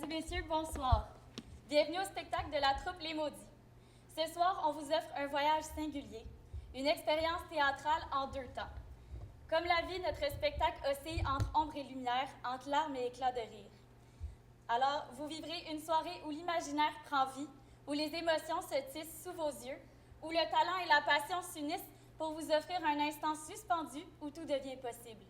et messieurs, bonsoir. Bienvenue au spectacle de la troupe Les Maudits. Ce soir, on vous offre un voyage singulier, une expérience théâtrale en 2 temps. Comme la vie, notre spectacle oscille entre ombre et lumière, entre larmes et éclats de rire. Alors, vous vivrez une soirée où l'imaginaire prend vie, où les émotions se tissent sous vos yeux, où le talent et la passion s'unissent pour vous offrir un instant suspendu où tout devient possible.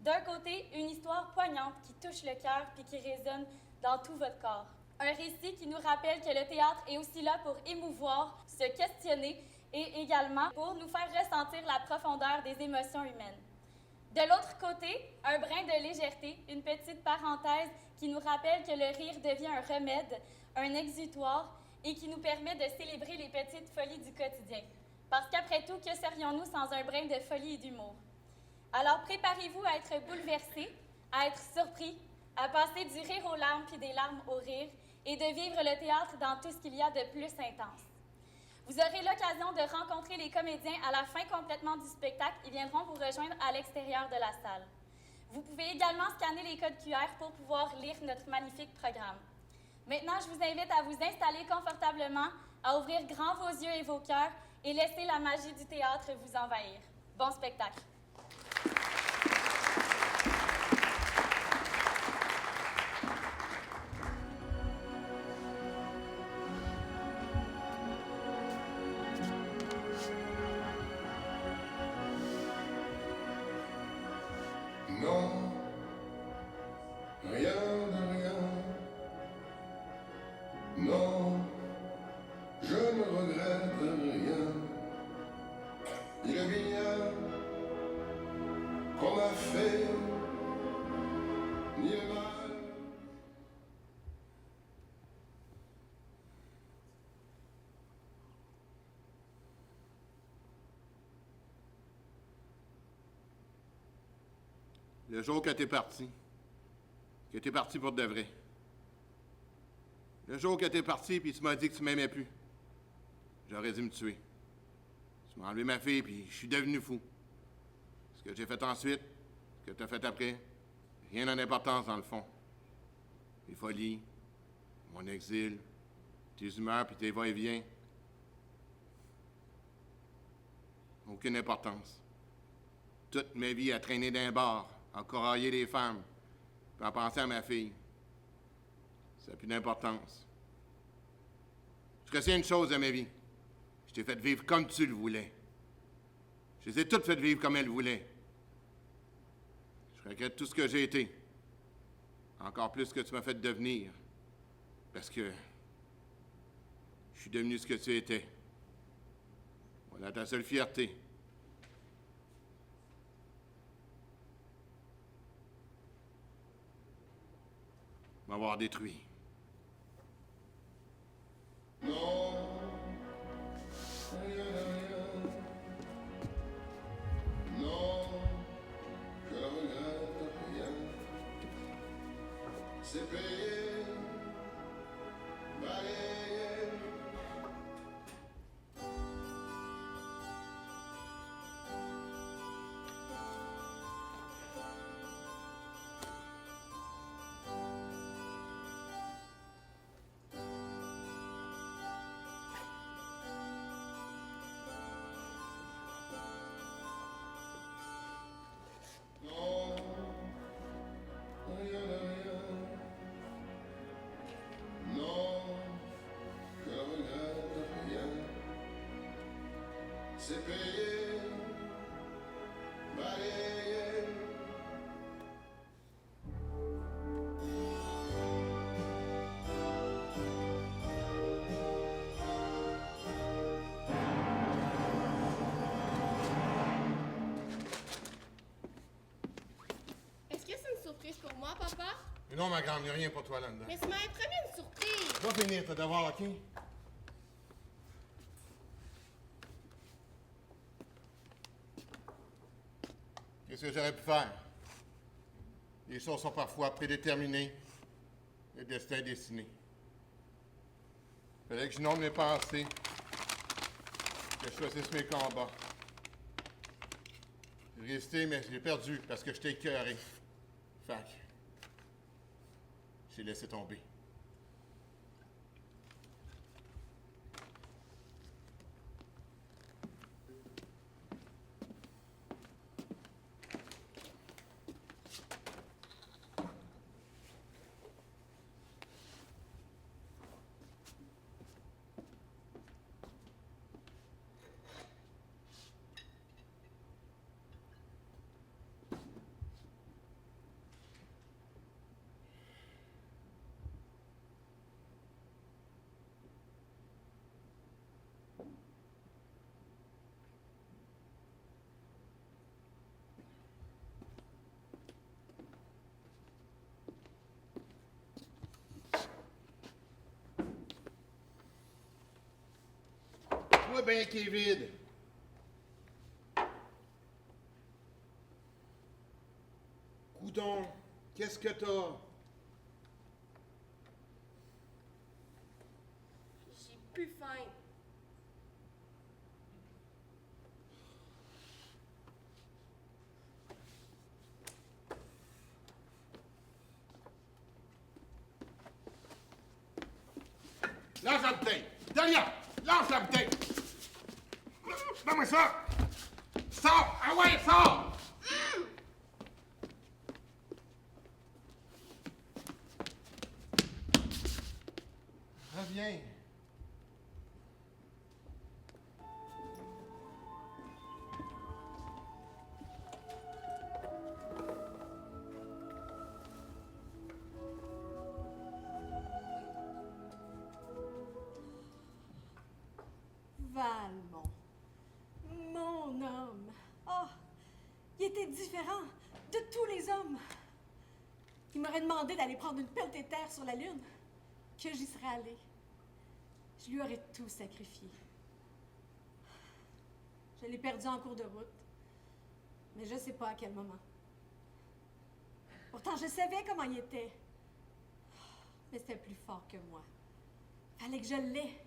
D'un côté, une histoire poignante qui touche le cœur puis qui résonne dans tout votre corps. Un récit qui nous rappelle que le théâtre est aussi là pour émouvoir, se questionner et également pour nous faire ressentir la profondeur des émotions humaines. De l'autre côté, un brin de légèreté, une petite parenthèse qui nous rappelle que le rire devient un remède, un exutoire et qui nous permet de célébrer les petites folies du quotidien. Parce qu'après tout, que serions-nous sans un brin de folie et d'humour? Alors préparez-vous à être bouleversés, à être surpris, à passer du rire aux larmes puis des larmes au rire et de vivre le théâtre dans tout ce qu'il y a de plus intense. Vous aurez l'occasion de rencontrer les comédiens à la fin complètement du spectacle. Ils viendront vous rejoindre à l'extérieur de la salle. Vous pouvez également scanner les codes QR pour pouvoir lire notre magnifique programme. Maintenant, je vous invite à vous installer confortablement, à ouvrir grand vos yeux et vos cœurs et laisser la magie du théâtre vous envahir. Bon spectacle! Non, rien de rien. Non, je ne regrette rien. Il est bien qu'on m'a fait ni le mal. Le jour que t'es parti pour de vrai. Le jour que t'es parti puis tu m'as dit que tu m'aimais plus, j'aurais dû me tuer. Tu m'as enlevé ma fille puis je suis devenu fou. Ce que j'ai fait ensuite, ce que t'as fait après, rien n'a d'importance dans le fond. Les folies, mon exil, tes humeurs puis tes va-et-vient, aucune importance. Toute ma vie à traîner d'un bar, à corailler les femmes, puis à penser à ma fille. Ça n'a plus d'importance. Je retiens une chose de ma vie. Je t'ai fait vivre comme tu le voulais. Je les ai toutes faites vivre comme elles voulaient. Je regrette tout ce que j'ai été. Encore plus que tu m'as fait devenir. Parce que je suis devenu ce que tu étais. Voilà ta seule fierté. M'avoir détruit. Non, rien de rien. Non, je ne regrette rien. C'est payé, balayé. Non, rien de rien. Non, je ne regrette rien. C'est payé, balayé. Est-ce que c'est une surprise pour moi, papa? Mais non, ma grande, il n'y a rien pour toi là-dedans. Mais ça m'avait promis une surprise! Va finir tes devoirs, OK? Qu'est-ce que j'aurais pu faire? Les choses sont parfois prédéterminées, le destin dessiné. Fallait que je nomme mes pensées, que je choisisse mes combats. J'ai résisté, mais j'ai perdu parce que je t'ai écœuré. Fac, j'ai laissé tomber. vois bien qu'il est vide. Coudon, qu'est-ce que t'as? J'ai plus faim. Lâche la bouteille! Dalia! Lâche la bouteille! Donne-moi ça! Sors! Ah ouais, sors! Reviens. Valmont, mon homme. Oh, il était différent de tous les hommes. Il m'aurait demandé d'aller prendre une pelletée de terre sur la Lune, que j'y serais allée. Je lui aurais tout sacrifié. Je l'ai perdu en cours de route, mais je ne sais pas à quel moment. Pourtant, je savais comment il était. Mais c'était plus fort que moi. Fallait que je l'aie.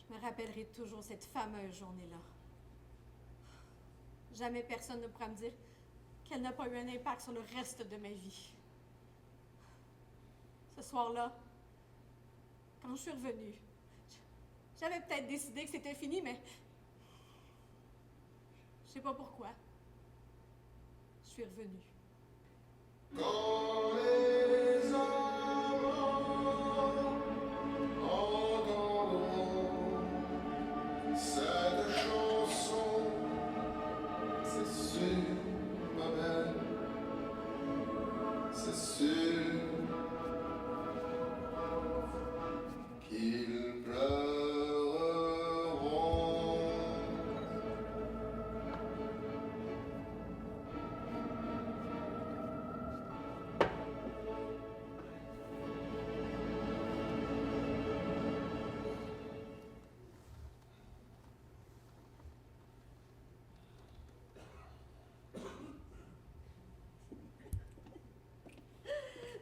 Je me rappellerai toujours cette fameuse journée-là. Jamais personne ne pourra me dire qu'elle n'a pas eu un impact sur le reste de ma vie. Ce soir-là, quand je suis revenue, j'avais peut-être décidé que c'était fini, mais je sais pas pourquoi. Je suis revenue. Quand les amants entendront cette chanson, c'est sûr, ma belle, c'est sûr qu'ils pleureront.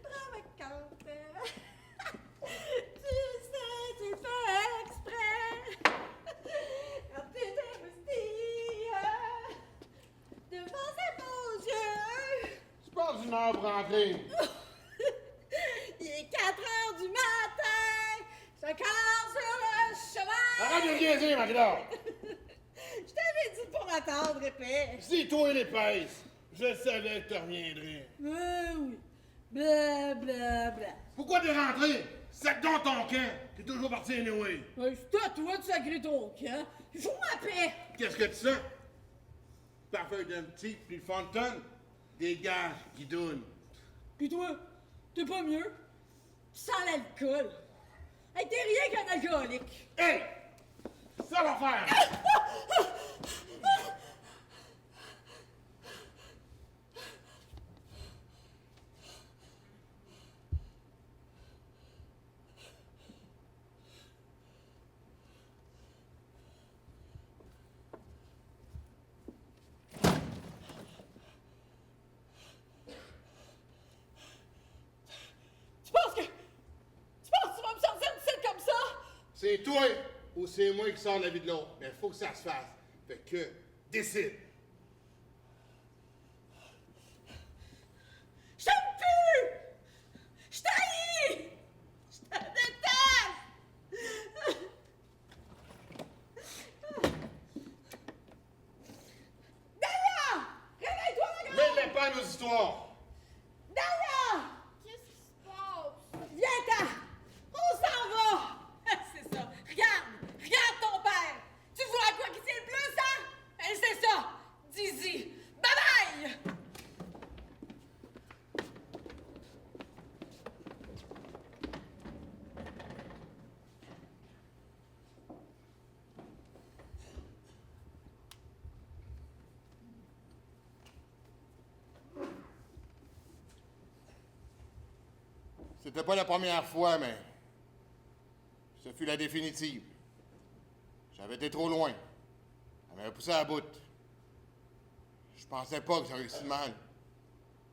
Provocante. Tu sais, tu fais exprès. Quand tu t'émoustilles devant ces beaux yeux. Tu passes une heure pour rentrer. Il est 4 heures du matin. Je encore sur le chemin. Arrête de niaiser, Magda! Je t'avais dit pour m'attendre, épais. C'est toi l'épaisse. Je savais que tu reviendrais. Oui. Bla bla bla. Pourquoi t'es rentré? Sac donc ton camp. T'es toujours parti anyway. C'est à toi de sacrer ton camp. Joue ma paix. Qu'est-ce que tu sens? Parfait d'un petit puis Fontaine. Des gars qui donnent. Puis toi, t'es pas mieux? Tu sens l'alcool. Hey, t'es rien qu'un alcoolique. Hey! Ça va faire! Tu penses que tu vas me sortir de site comme ça? C'est toi ou c'est moi qui sors de la vie de l'autre. Mais faut que ça se fasse. Fait que, décide. Je t'aime plus! Je t'haïs! Je te déteste! Dahlia! Réveille-toi, ma grande! Mêle-les pas à nos histoires. Dahlia! Qu'est-ce qui se passe? Viens-t'en! On s'en va! C'est ça. Regarde ton père! Tu vois à quoi qu'il tient le plus, hein? Ben, c'est ça! Dizzy! Bye-bye! C'était pas la première fois, mais ce fut la définitive. J'avais été trop loin. Elle m'avait poussé à la bout. Je pensais pas que j'aurais eu si mal.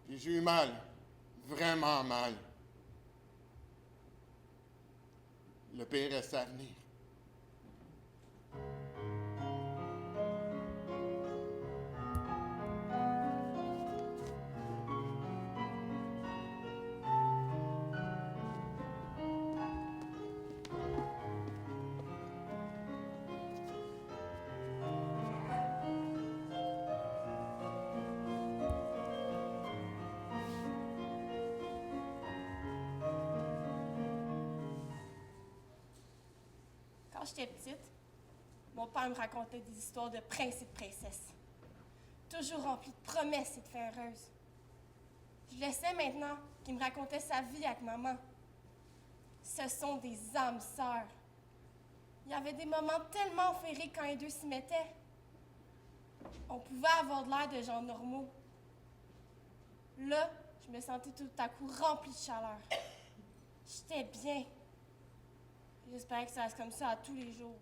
Puis j'ai eu mal. Vraiment mal. Le pire restait à venir. Quand j'étais petite, mon père me racontait des histoires de princes et de princesses. Toujours remplies de promesses et de fins heureuses. Je le sais maintenant qu'il me racontait sa vie avec maman. Ce sont des âmes sœurs. Il y avait des moments tellement féeriques quand les deux s'y mettaient. On pouvait avoir de l'air de gens normaux. Là, je me sentais tout à coup remplie de chaleur. J'étais bien. J'espérais que ça reste comme ça à tous les jours.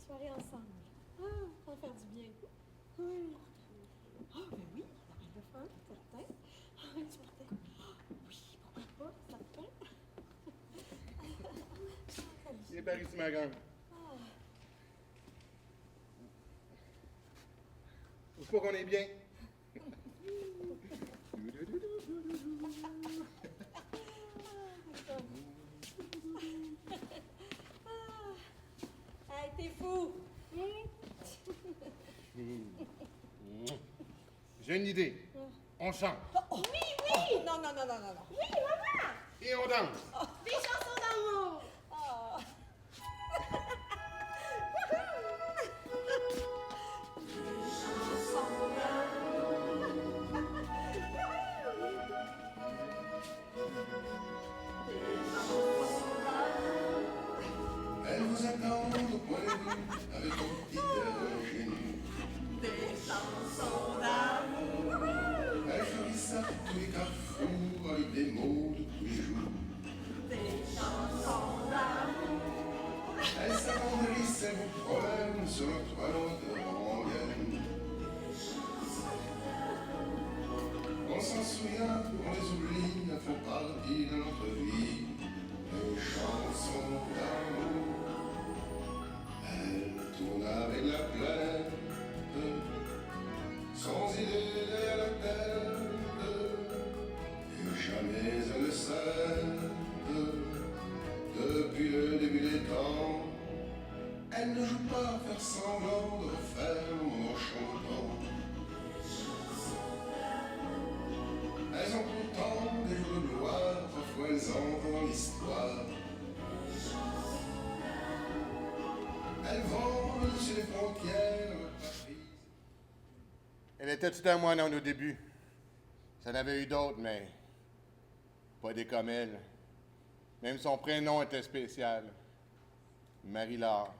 Soirée ensemble. Ah, ça va faire du bien. Oui. Ah, ben oui, ça va être le fun, certain. Ah, tu partais. Oui, pourquoi pas, certain. Il est par ici, ma grande. Faut pas qu'on est bien. Hey, t'es fou! J'ai une idée. On chante. Oui, oui! Non, non, non, non, non, non. Oui, maman! Et on danse. Des chansons d'amour! Oh. Elle vous attend au point de vue avec une petite ingénue. Des chansons d'amour. Elle fleurissait à tous les carrefours avec des mots de tous les jours. Des chansons d'amour. Elle s'attendrissait vos problèmes sur le toit de rengaine. On s'en souvient, on les oublie, elles font partie de notre vie. Les chansons d'amour. Elle tourne avec la planète, sans idée derrière la tête, et jamais elle ne s'arrête. Depuis le début des temps, elle ne joue pas à faire semblant de refaire mon chantant. Elles ont pourtant des jours de gloire, parfois elles entrent dans l'histoire. Elles vont au-dessus des frontières de notre patrie. Elle était tout à moi dans nos débuts. Ça en avait eu d'autres, mais pas des comme elle. Même son prénom était spécial. Marie-Laure.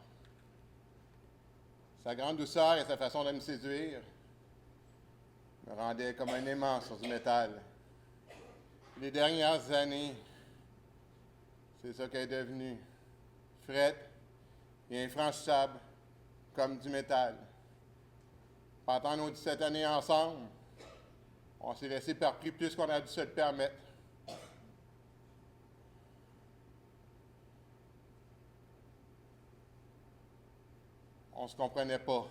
Sa grande douceur et sa façon de me séduire me rendaient comme un aimant sur du métal. Les dernières années, c'est ça qu'elle est devenue. Frette et infranchissable comme du métal. Pendant nos 17 années ensemble, on s'est laissé perpris plus qu'on a dû se le permettre. On se comprenait pas.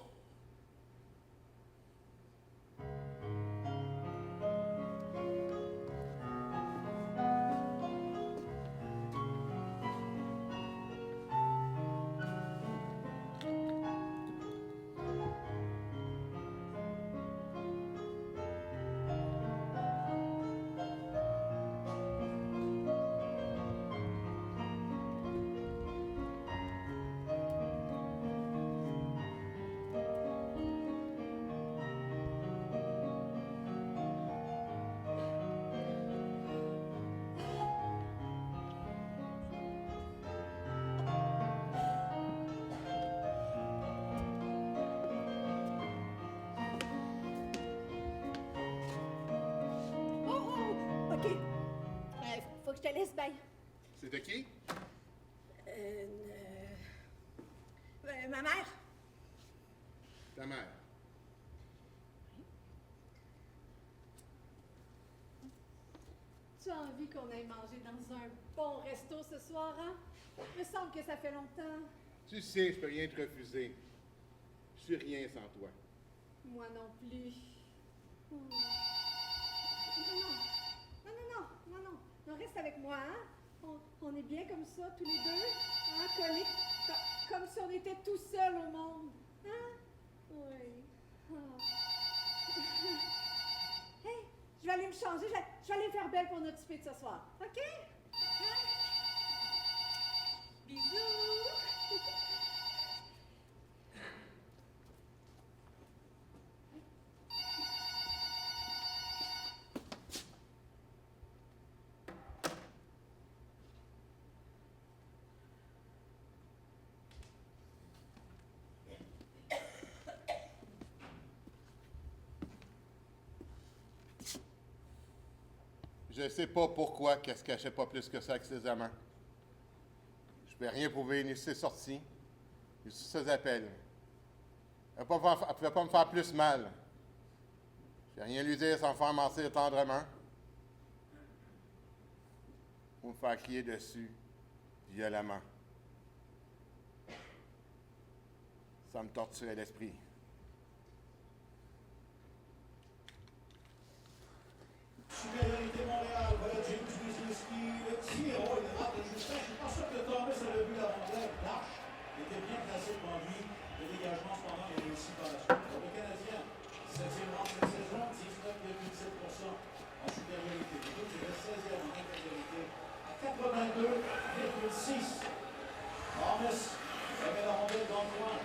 laisse bien. C'est de qui? Ma mère. Ta mère. Tu as envie qu'on aille manger dans un bon resto ce soir, hein? Il me semble que ça fait longtemps. Tu sais, je peux rien te refuser. Je suis rien sans toi. Moi non plus. Non, non, reste avec moi, hein? On est bien comme ça, tous les deux, hein? Collés, comme si on était tout seuls au monde, hein? Oui. Ah. Hey, je vais aller me changer, je vais aller me faire belle pour notre souper de ce soir, OK? Hein? Bisous! Je sais pas pourquoi qu'elle se cachait pas plus que ça avec ses amants. Je peux rien prouver ni sur ses sorties, ni sur ses appels. Elle ne pouvait pas me faire plus mal. Je n'ai rien lui dire sans me faire mentir tendrement. Ou me faire crier dessus violemment. Ça me torturait l'esprit. Supériorité Montréal, voilà James Wisniewski, le tir, oh, il rate de Justin. Je suis pas sûr que Thomas avait vu la rondelle, lâche. Il était bien placé devant lui. Le dégagement, cependant, il a réussi par la suite. Pour le Canadien, 7e rang de cette saison, 19,7% en supériorité. Du coup, c'est le 16e en infériorité à 82,6. Thomas remet la rondelle dans le coin.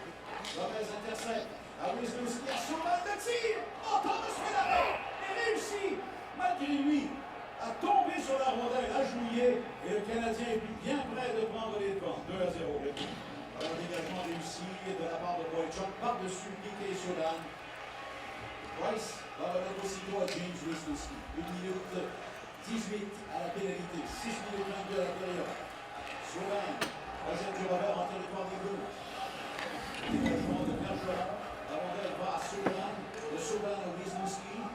Gomez intercepte. À Wisniewski, à son balle de tir. Oh, Thomas fait l'arrêt et réussit. Malgré lui, a tombé sur la rondelle, a joué, et le Canadien est bien près de prendre les devants. 2-0. Un dégagement réussi de la part de Boychuk par-dessus Piquet et Sodan. Price va remettre aussitôt à James Wisniewski. 1 minute 18 à la pénalité, 6 minutes 22 à la période. Sodan rejette du revers en territoire des Blues. Dégagement de Bergeron. La rondelle va à Sodan, de Sodan à Wisniewski.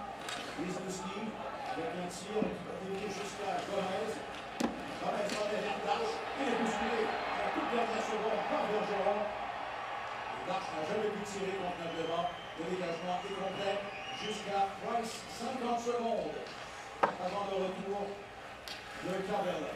Wisniewski avec un tir qui va dévier jusqu'à Gomez. Gomez va derrière Darche et est bousculé à la toute dernière seconde par Bergeron. Et Darche n'a jamais pu tirer contre un devant. Le dégagement est complet jusqu'à Price, 50 secondes avant le retour de Carverla.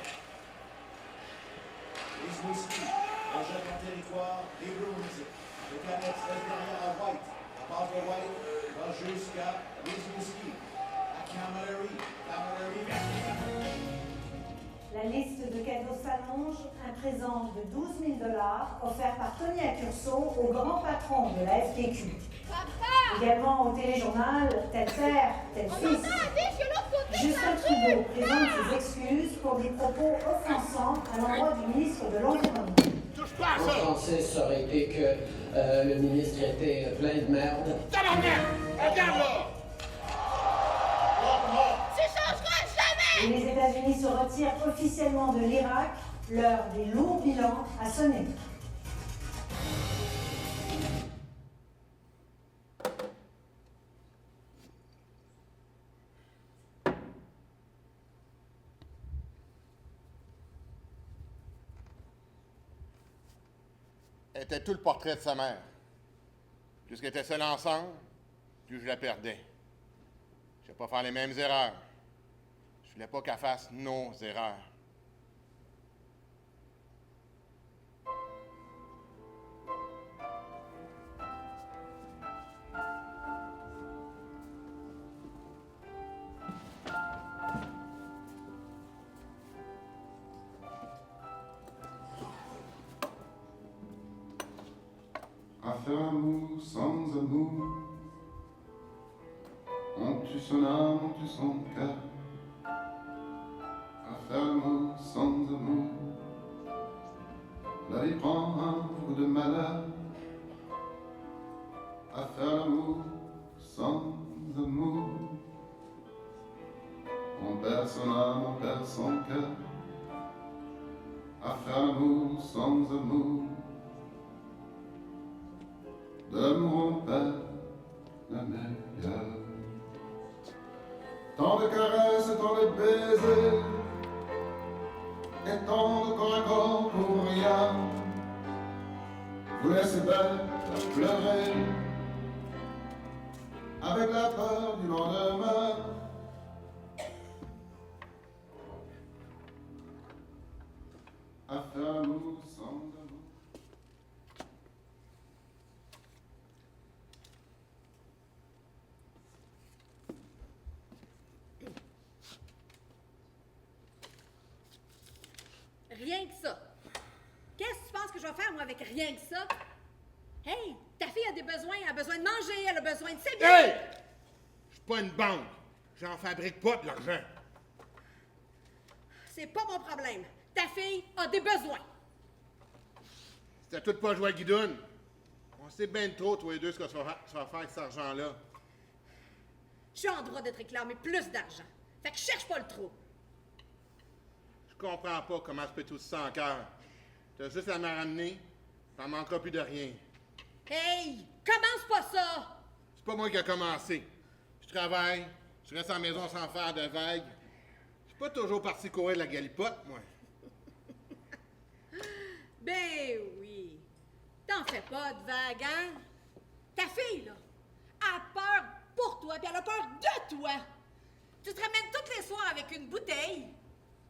Wisniewski rejette en territoire des Bruins. Le Canadien reste derrière à White. La passe de White va jusqu'à Wisniewski. La liste de cadeaux s'allonge, un présent de 12 000 $ offert par Tony Accurso au grand patron de la FTQ. Papa! Également au téléjournal, tel père, tel fils. Justin Trudeau présente ses excuses pour des propos offensants à l'endroit du ministre de l'Environnement. En français, ça aurait été que le ministre était plein de merde. Regarde là! Et les États-Unis se retirent officiellement de l'Irak, l'heure des lourds bilans a sonné. Elle était tout le portrait de sa mère. Plus qu'elle était seule ensemble, plus je la perdais. Je ne vais pas faire les mêmes erreurs. Je voulais pas qu'elle fasse nos erreurs. À faire l'amour sans amour, on tue son âme, on tue son cœur. À faire l'amour sans amour, la vie prend un coup de malheur. À faire l'amour sans amour, on perd son âme, on perd son cœur. à faire l'amour sans amour. De l'amour on perd la meilleure. Tant de caresses et tant de baisers, et tant de corps à corps pour rien. Vous laissez bête à pleurer, avec la peur du lendemain. À faire l'amour sans amour. Rien que ça. Qu'est-ce que tu penses que je vais faire, moi, avec rien que ça? Hey, ta fille a des besoins, elle a besoin de manger, elle a besoin de s'habiller. Hey! Je suis pas une banque. J'en fabrique pas de l'argent. C'est pas mon problème. Ta fille a des besoins. C'était tout pas jouer à guidoune. On sait bien trop, toi les deux, ce que tu vas faire avec cet argent-là. Je suis en droit de te réclamer plus d'argent. Fait que cherche pas le trou. Je comprends pas comment je peux tout ça en cœur. T'as juste à me ramener, t'en manqueras plus de rien. Hey, commence pas ça! C'est pas moi qui a commencé. Je travaille, je reste à la maison sans faire de vagues. Je suis pas toujours parti courir la galipote, moi. Ben oui. T'en fais pas de vague, hein? Ta fille, là, a peur pour toi, puis elle a peur de toi. Tu te ramènes tous les soirs avec une bouteille.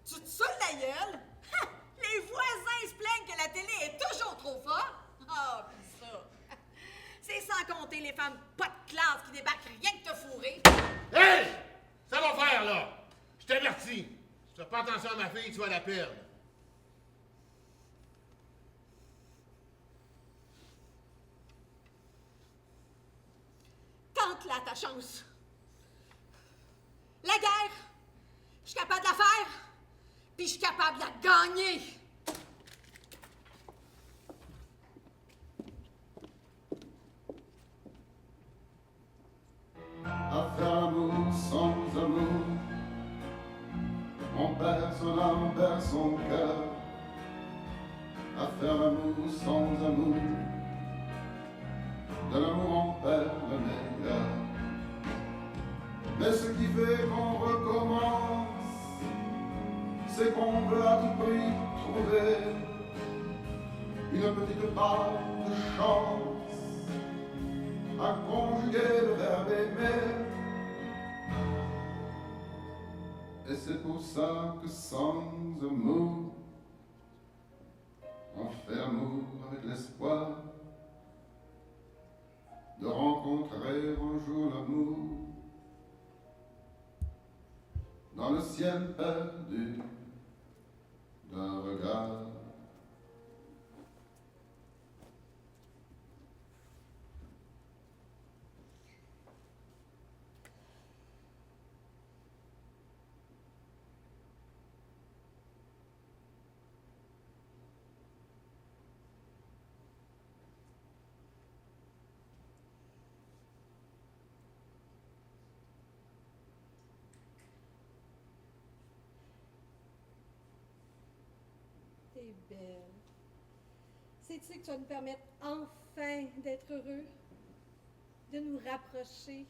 Tu te saoules la gueule. Ha! Les voisins se plaignent que la télé est toujours trop forte. Ah, pis ça. C'est sans compter les femmes pas de classe qui débarquent rien que te fourrer. Hey! Ça va faire, là! Je t'avertis. Si tu fais pas attention à ma fille, tu vas la perdre. Tente-la ta chance. La guerre, je suis capable de la faire, puis je suis capable de la gagner. À faire l'amour sans amour, on perd son âme, on perd son cœur. À faire l'amour sans amour, de l'amour on perd le meilleur. Mais ce qui fait qu'on recommence, c'est qu'on veut à tout prix trouver une petite part de chance à conjuguer le verbe aimer. Et c'est pour ça que sans amour, on fait amour avec l'espoir de rencontrer un jour l'amour dans le ciel perdu d'un regard. T'es belle. Sais-tu que tu vas nous permettre enfin d'être heureux, de nous rapprocher?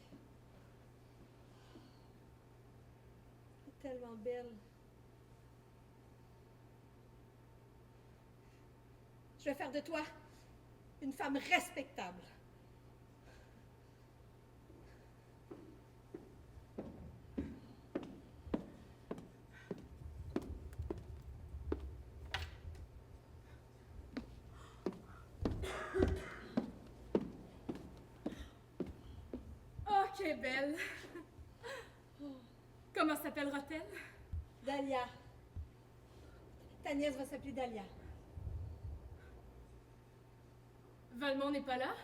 T'es tellement belle. Je vais faire de toi une femme respectable. Oh, qu'elle est belle! Comment s'appellera-t-elle? Dahlia. Ta nièce va s'appeler Dahlia. Valmont n'est pas là?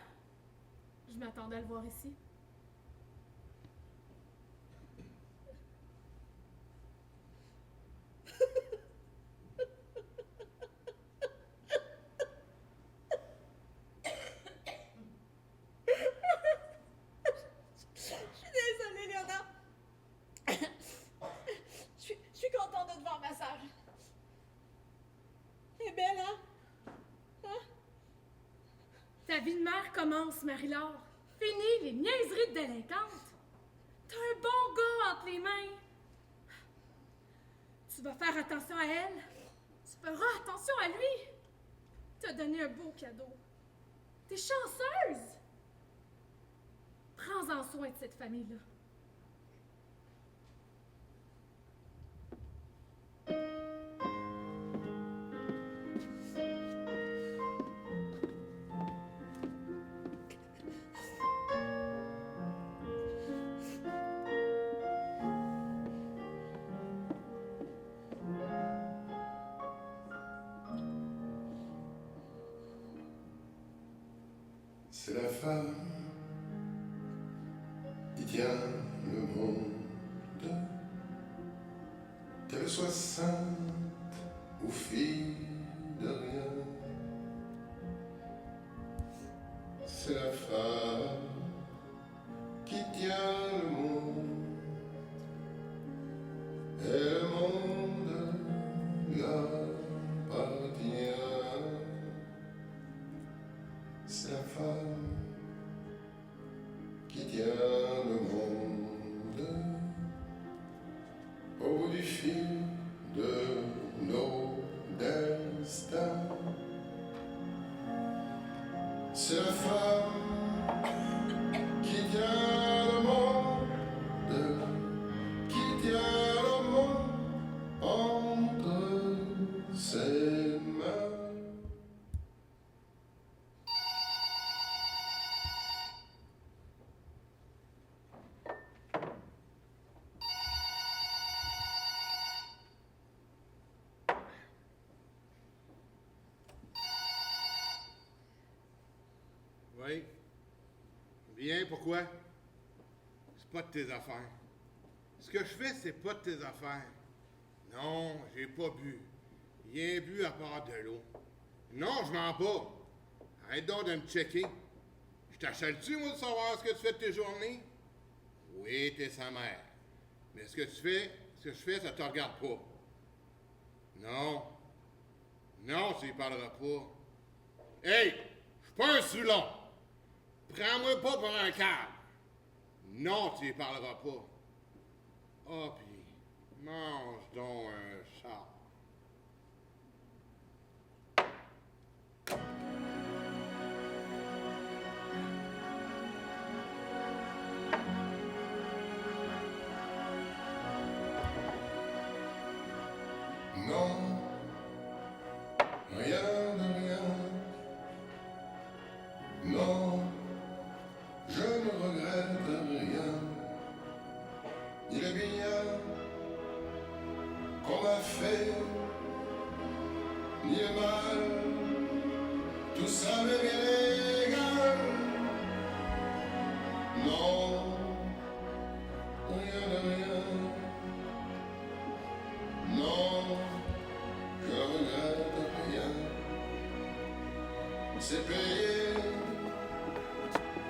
Je m'attendais à le voir ici. Je suis désolée, Léonard. Je suis contente de te voir, ma sœur. Ta vie de mère commence, Marie-Laure. Fini les niaiseries de délinquante. T'as un bon gars entre les mains. Tu vas faire attention à elle. Tu feras attention à lui. T'as donné un beau cadeau. T'es chanceuse. Prends-en soin de cette famille-là. C'est la femme qui tient le monde, qu'elle soit sainte ou fille de rien. C'est la femme qui tient le monde, et le monde lui appartient. C'est la femme qui tient le monde au bout du fil de nos destins. C'est la femme qui tient le monde, qui tient le monde entre ses mains. Oui. Bien, pourquoi? C'est pas de tes affaires. Ce que je fais, c'est pas de tes affaires. Non, j'ai pas bu. Rien bu à part de l'eau. Non, je mens pas. Arrête donc de me checker. Je t'achète-tu, moi, de savoir ce que tu fais de tes journées? Oui, t'es sa mère. Mais ce que je fais, ça te regarde pas. Non. Non, tu y parleras pas. Hey! Je suis pas un Soulon! Prends-moi pas pour un câble! Non, tu y parleras pas. Ah, pis mange donc un chat. Non, rien de rien. Non, je ne regrette rien. Ni le bien qu'on m'a fait, ni le mal, tout ça m'est bien égal. Non, rien de rien. Non, je ne regrette rien. C'est payé,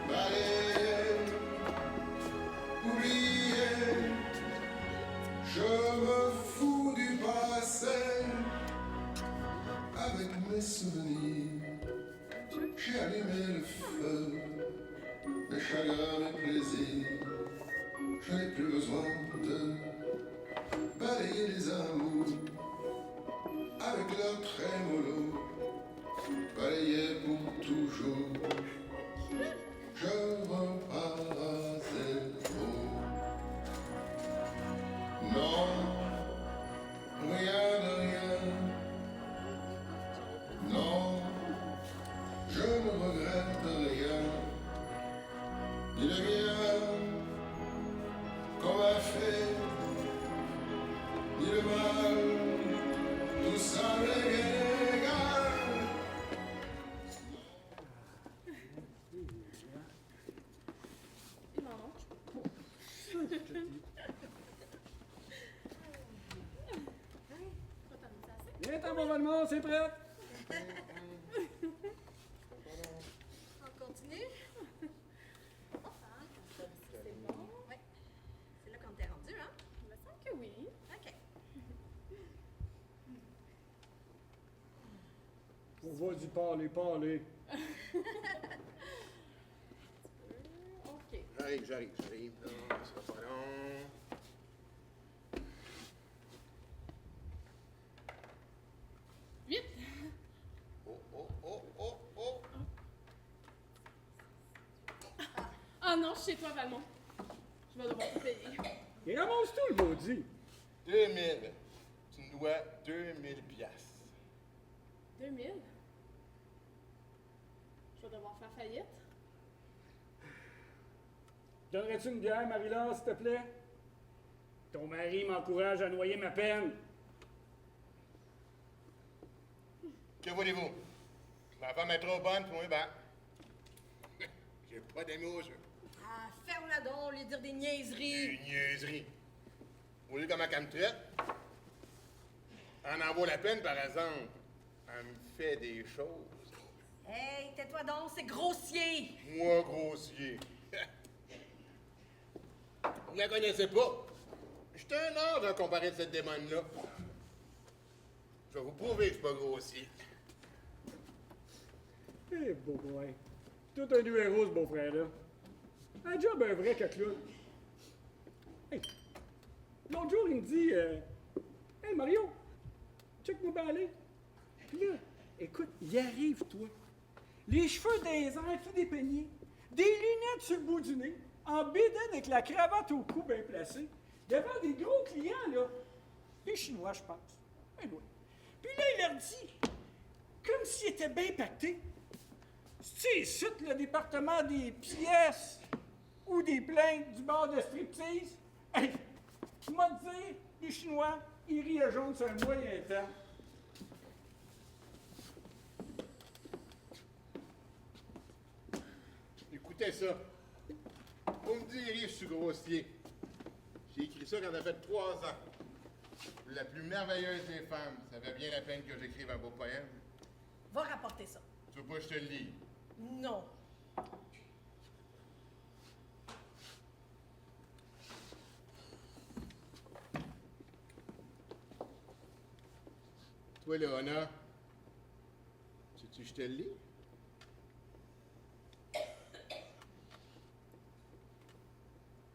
balayé, oublié. Je me fous du passé. Avec mes souvenirs, j'ai allumé le feu. Mes chagrins, mes plaisirs, je n'ai plus besoin de balayer les amours avec leur trémolo, balayer pour toujours. Je repars à zéro. Non, rien de rien. Non, je ne regrette rien. Ni le bien qu'on m'a fait, ni le mal, tout ça m'est égal. Il m'en manque. Viens, ton bonnement, c'est prêt! On continue? C'est bon? Oui. C'est là qu'on t'est rendu, hein? Il me semble que oui. OK. On va d'y parler. J'arrive. Non, ça sera pas long. Vite! Oh. Ah non, je suis chez toi, Valmont. Je vais devoir te payer. Il ramasse tout le maudit. 2000. Tu me dois 2000 piastres. 2000? Je vais devoir faire faillite. Donnerais-tu une bière, Marie-Laure, s'il te plaît? Ton mari m'encourage à noyer ma peine. Que voulez-vous? Ma femme est trop bonne pour moi, ben. J'ai pas d'amis au jeu. Ah, ferme-la donc, au lieu de dire des niaiseries. Une niaiserie. Vous voulez comment elle me traite? Elle en vaut la peine, par exemple. Elle me fait des choses. Hey, tais-toi donc, c'est grossier. Moi, grossier. Vous la connaissez pas? J'étais un ange en comparé de cette démon-là. Je vais vous prouver que je suis pas grossier. Eh, beau boy. Tout un du héros, ce beau-frère-là. Un job, un vrai cacloun. Hey, l'autre jour, il me dit, Hey, Mario, check-moi bien aller. Puis là, écoute, il arrive, toi. Les cheveux des airs, tout dépeignés. Des lunettes sur le bout du nez. En bédaine avec la cravate au cou bien placée. Devant des gros clients, là. Des Chinois, je pense. Ben oui. Puis là, il leur dit, comme s'il était bien pacté. C'est ici, le département des pièces ou des plaintes du bar de striptease. Hey, tu m'as dit, les Chinois, ils rient à jaune sur un moyen temps. Écoutez ça. Vous me direz, je suis grossier. J'ai écrit ça quand j'avais 3 ans. La plus merveilleuse des femmes. Ça valait bien la peine que j'écrive un beau poème. Va rapporter ça. Tu veux pas que je te le lis? Non. Toi, Léona, tu veux que je te le lis?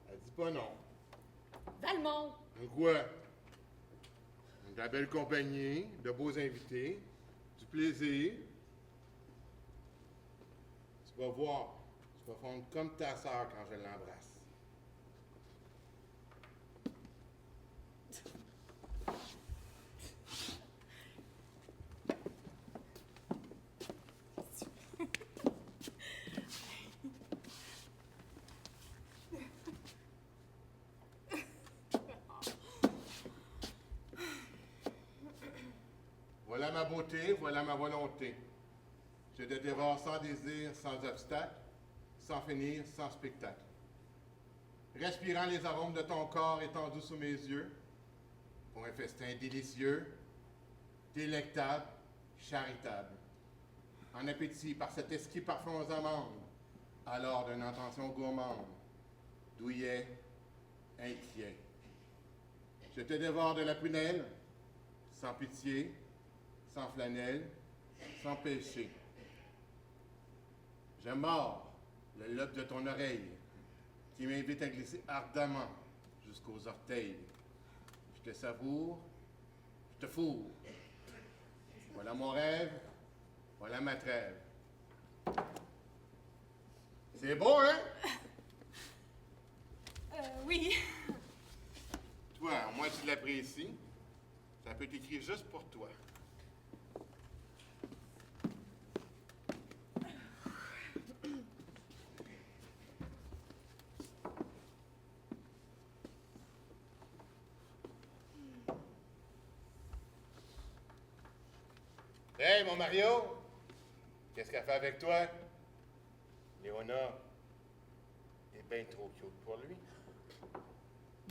Elle dit pas non. Valmont! Quoi? De la belle compagnie, de beaux invités, du plaisir. Tu vas voir, tu vas fondre comme ta sœur quand je l'embrasse. Voilà ma beauté, voilà ma volonté. Je te dévore sans désir, sans obstacle, sans finir, sans spectacle. Respirant les arômes de ton corps étendus sous mes yeux, pour un festin délicieux, délectable, charitable. En appétit par cet exquis parfum aux amandes, alors d'une intention gourmande, douillet, inquiet. Je te dévore de la prunelle, sans pitié, sans flanelle, sans péché. Je mords le lobe de ton oreille, qui m'invite à glisser ardemment jusqu'aux orteils. Je te savoure, je te fourre. Voilà mon rêve, voilà ma trêve. C'est beau, hein? Oui. Toi, au moins tu l'apprécies. Ça peut être écrit juste pour toi. Hey, mon Mario! Qu'est-ce qu'elle fait avec toi? Léona est bien trop cute pour lui.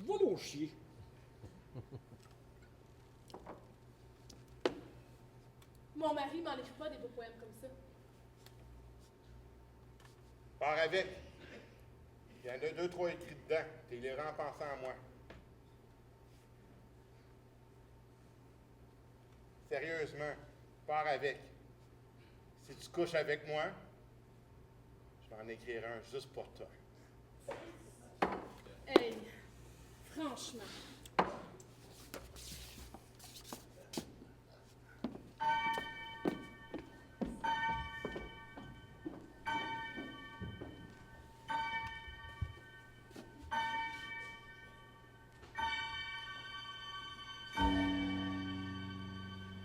Va donc chier. Mon mari m'en écrit pas des beaux poèmes comme ça. Pars avec. Il y en a 2, 3 écrits dedans. Tu les rends en pensant à moi. Sérieusement, pars avec. Si tu couches avec moi, je vais en écrire un juste pour toi. Hey, franchement.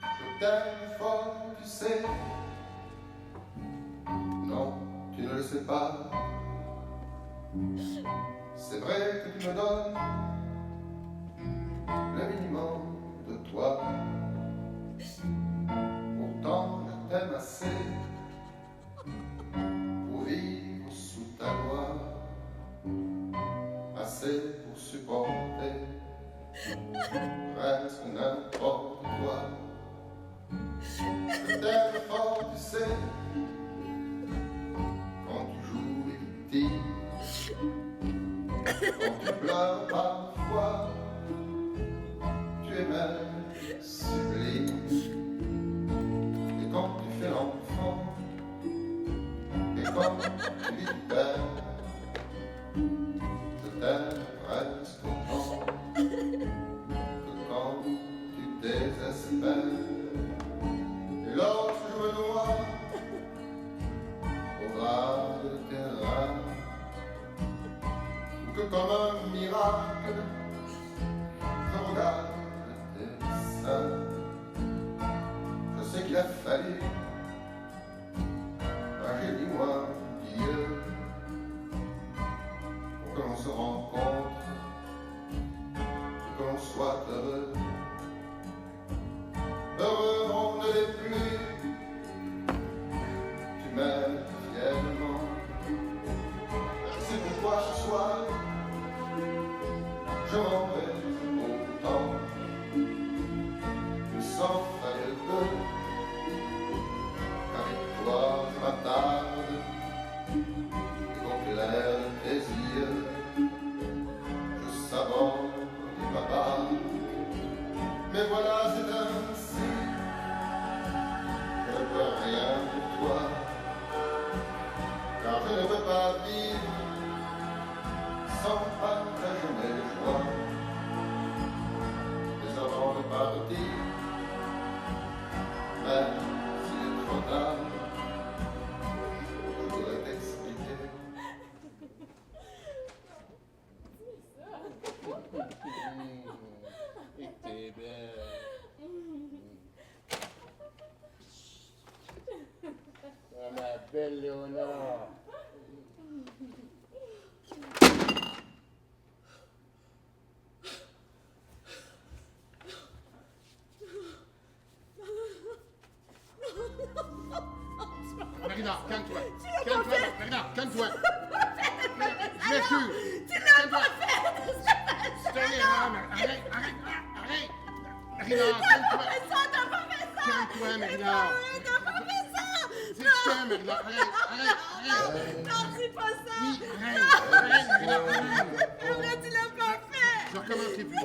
Je t'aime fort, tu sais. Non, tu ne le sais pas. C'est vrai que tu me donnes le minimum de toi. Pourtant, je t'aime assez pour vivre sous ta loi, assez pour supporter presque n'importe quoi. Je t'aime fort, tu sais, quand tu joues les victimes, quand tu pleures parfois, tu es même sublime. Et quand tu fais l'enfant, et quand tu vis du père, je t'aime presque autant que quand tu désespères. Et lorsque je me noie au bras de tes reins, ou que comme un miracle, je regarde tes seins, je sais qu'il a fallu un génie ou un Dieu pour que l'on se rencontre et que l'on soit heureux. Heureux on ne l'est plus, tu m'aimes fièrement. C'est pourquoi ce soir, je m'en vais autant. Il s'en fallait peu, qu'avec toi je m'attarde, et qu'au clair de tes yeux, je savore ma barbe. Mais voilà, c'est ainsi, je ne peux rien pour toi, car je ne peux pas vivre sans partager mes joies. Mais avant de partir, même s'il est trop tard, je voudrais t'expliquer. T'es belle. Oh, ma belle Léonard. Marina, calme-toi. Calme-toi, Marina, calme-toi. Je m'excuse. Tu l'as pas fait! C'est une erreur, arrête. Marina, calme-toi. T'as pas fait ça! Calme-toi, Marina. T'as pas fait ça! C'est ça, Marina. Arrête. Non, c'est pas ça! Oui, arrête, Marina. C'est vrai, tu l'as pas fait! Je recommencerai plus.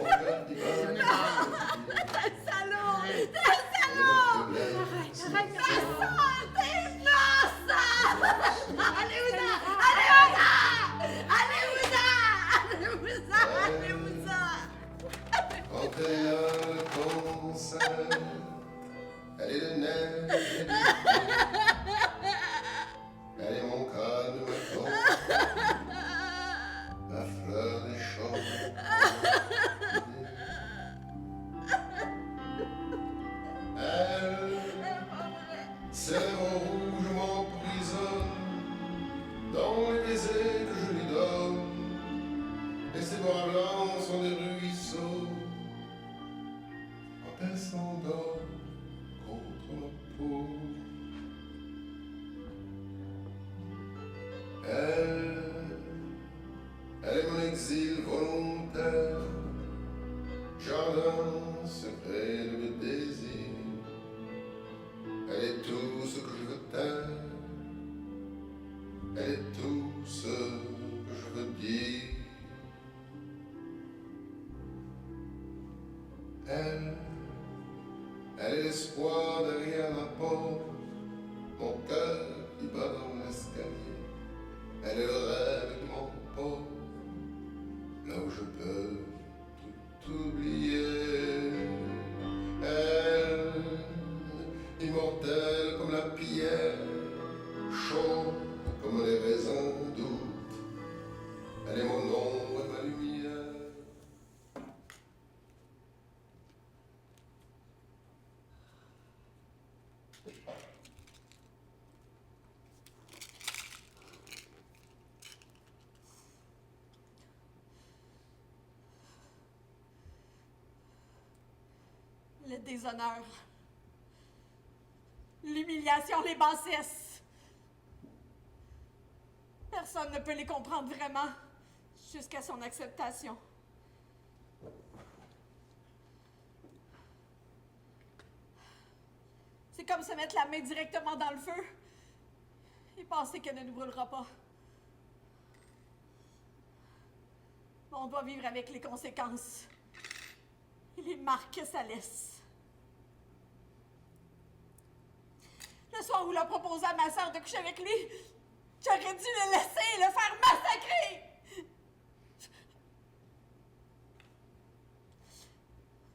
C'est une erreur. T'es un salaud! T'es un salaud! Arrête! T'es innocent! Allez-vous-en! Quand t'es un concert, elle est de neige et de elle est mon calme, ma force, ma fleur des champs. Elle, ses lèvres rouges m'emprisonnent dans les baisers que je lui donne, et ses bras blancs sont des ruisseaux quand elle s'endort contre ma peau. Elle est mon exil volontaire, jardin secret de mes désirs. Elle est tout ce que je veux taire, elle est tout ce que je veux dire. Elle est l'espoir derrière la porte, mon cœur qui bat dans l'escalier. Elle est le rêve de mon porte, Le déshonneur. L'humiliation, les bassesses. Personne ne peut les comprendre vraiment jusqu'à son acceptation. C'est comme se mettre la main directement dans le feu et penser qu'elle ne nous brûlera pas. On doit vivre avec les conséquences et les marques que ça laisse. Le soir où il a proposé à ma sœur de coucher avec lui, j'aurais dû le laisser et le faire massacrer!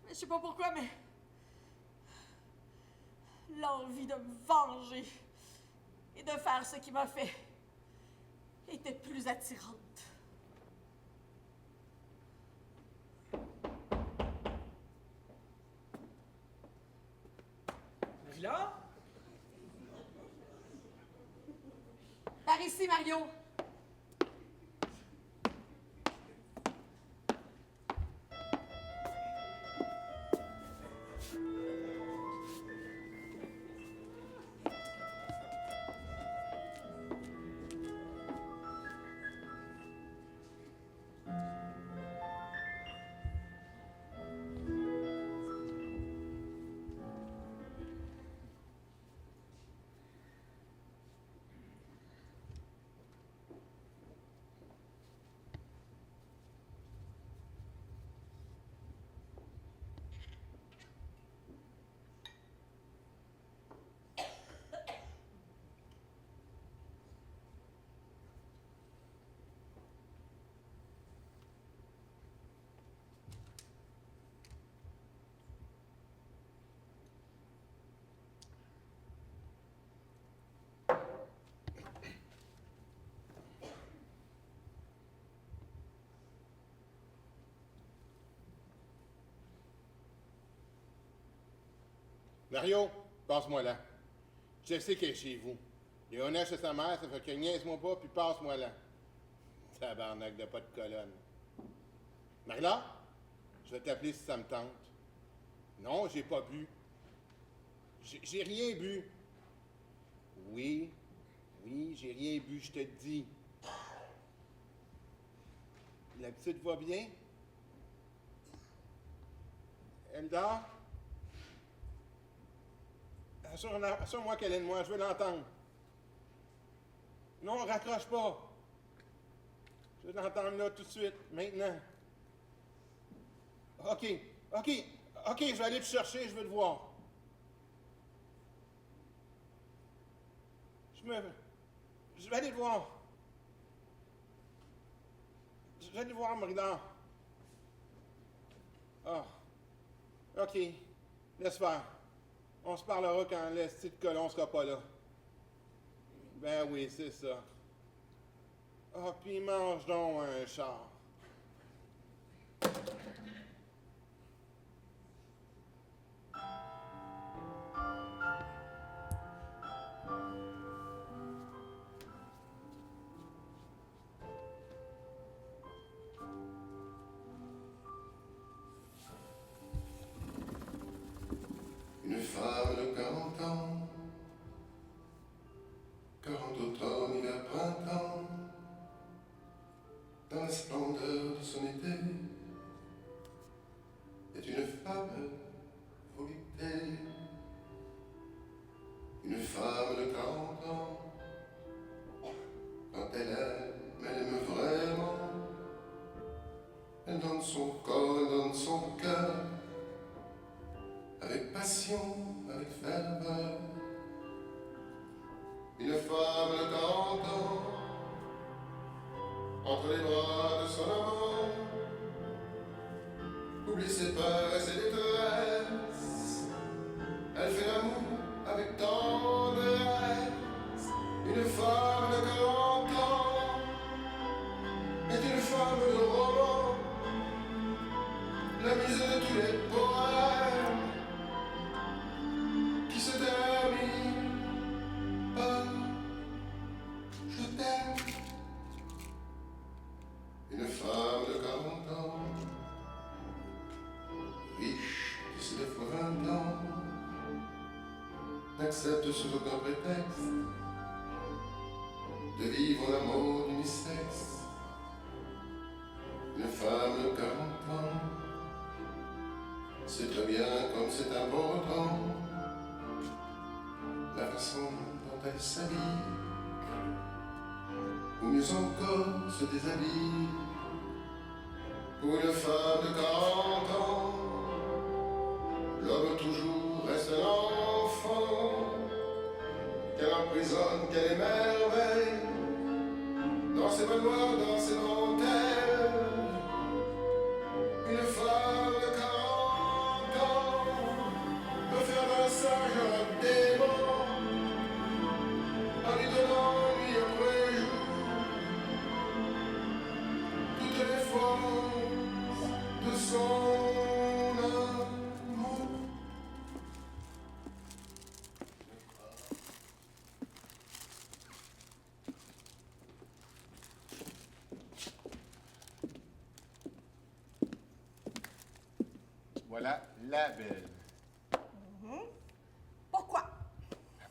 Je sais pas pourquoi, mais l'envie de me venger et de faire ce qu'il m'a fait était plus attirante. Là? Par ici, Mario! Mario, passe-moi là. Je sais qu'elle est chez vous. Il est honnête chez sa mère, ça fait que niaise-moi pas, puis passe-moi là. Tabarnak de pas de colonne. Marie-Laure, je vais t'appeler si ça me tente. Non, j'ai pas bu. J'ai rien bu. Oui, j'ai rien bu, je te le dis. La petite va bien? Elle dort? Assure-moi qu'elle est de moi, je veux l'entendre. Non, raccroche pas. Je veux l'entendre là tout de suite, maintenant. OK, je vais aller te chercher, je veux te voir. Je vais aller te voir. Je vais aller te voir, Marie-Laure. Ah, OK, laisse faire. On se parlera quand l'esti de colon sera pas là. Ben oui, c'est ça. Ah, puis mange donc un char. Une femme de 40 ans, 40 automnes, hiver, printemps, dans la splendeur de son été, est une femme volupté. Une femme de 40 ans, quand elle aime vraiment, elle donne son corps, elle donne son cœur, avec passion, avec ferveur. Une femme de 40 ans, entre les bras de son amant, oublie ses peurs et ses détresses, elle fait l'amour avec tendresse. Une femme de 40 ans est une femme de roman, la mise de tous les poèmes qui se termine par je t'aime. Une femme de 40 ans, riche de ses 20 ans, n'accepte sous aucun prétexte de vivre l'amour unisexe. Une femme de 40 ans sait très bien comme c'est important la façon dont elle s'habille, ou mieux encore se déshabille. Pour une femme de 40 ans, l'homme toujours reste un enfant qu'elle emprisonne, qu'elle émerveille dans ses manoirs, dans ses dentelles. Une femme de 40 ans peut faire d'un sage un démon en lui donnant nuit après jour toutes les forces de son amour. Voilà la belle. Pourquoi?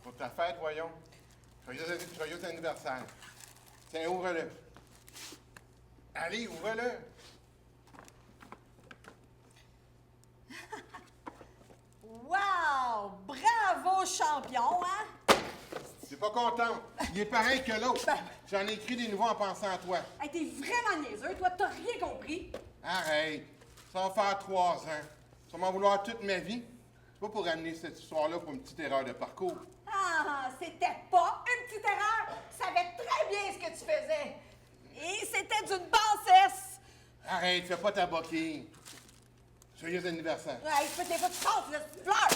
Pour ta fête, voyons. Joyeux anniversaire. Tiens, ouvre-le. Allez, ouvre-le. Wow! Bravo, champion, hein? T'es pas content. Il est pareil que l'autre. J'en ai écrit des nouveaux en pensant à toi. Hey, t'es vraiment niaiseux, toi, t'as rien compris. Arrête. Ça va faire 3 ans. Tu vas m'en vouloir toute ma vie. C'est pas pour ramener cette histoire-là pour une petite erreur de parcours. Ah, c'était pas une petite erreur. Tu savais très bien ce que tu faisais. Et c'était d'une bassesse. Arrête, fais pas ta boquille. Joyeux anniversaire. Ouais, je peux des fois tu passes, là, tu pleures.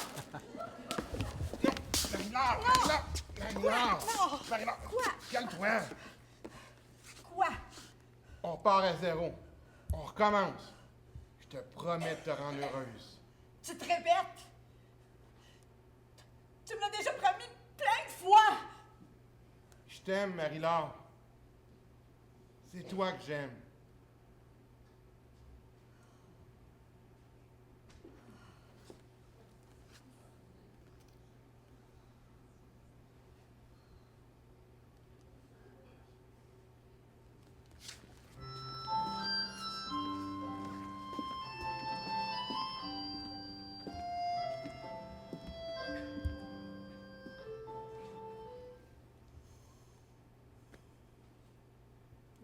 Marie-Laure! Quoi? Calme-toi! Quoi? On part à 0. On recommence. Je te promets de te rendre heureuse. Tu te répètes? Tu me l'as déjà promis plein de fois. Je t'aime, Marie-Laure. C'est toi que j'aime.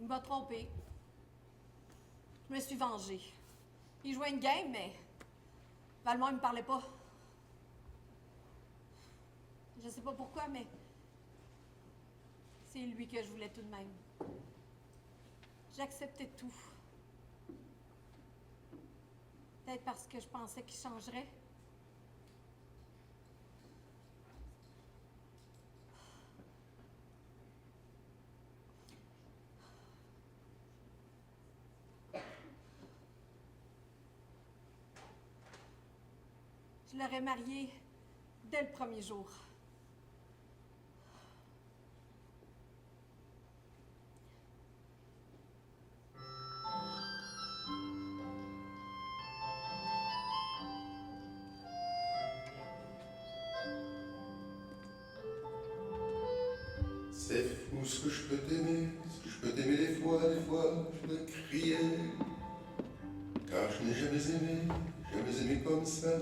Il m'a trompé. Je me suis vengée. Il jouait une game, mais Valmont, il me parlait pas. Je sais pas pourquoi, mais c'est lui que je voulais tout de même. J'acceptais tout. Peut-être parce que je pensais qu'il changerait. Je l'aurais marié dès le premier jour. C'est fou ce que je peux t'aimer, ce que je peux t'aimer des fois je peux crier. Car je n'ai jamais aimé comme ça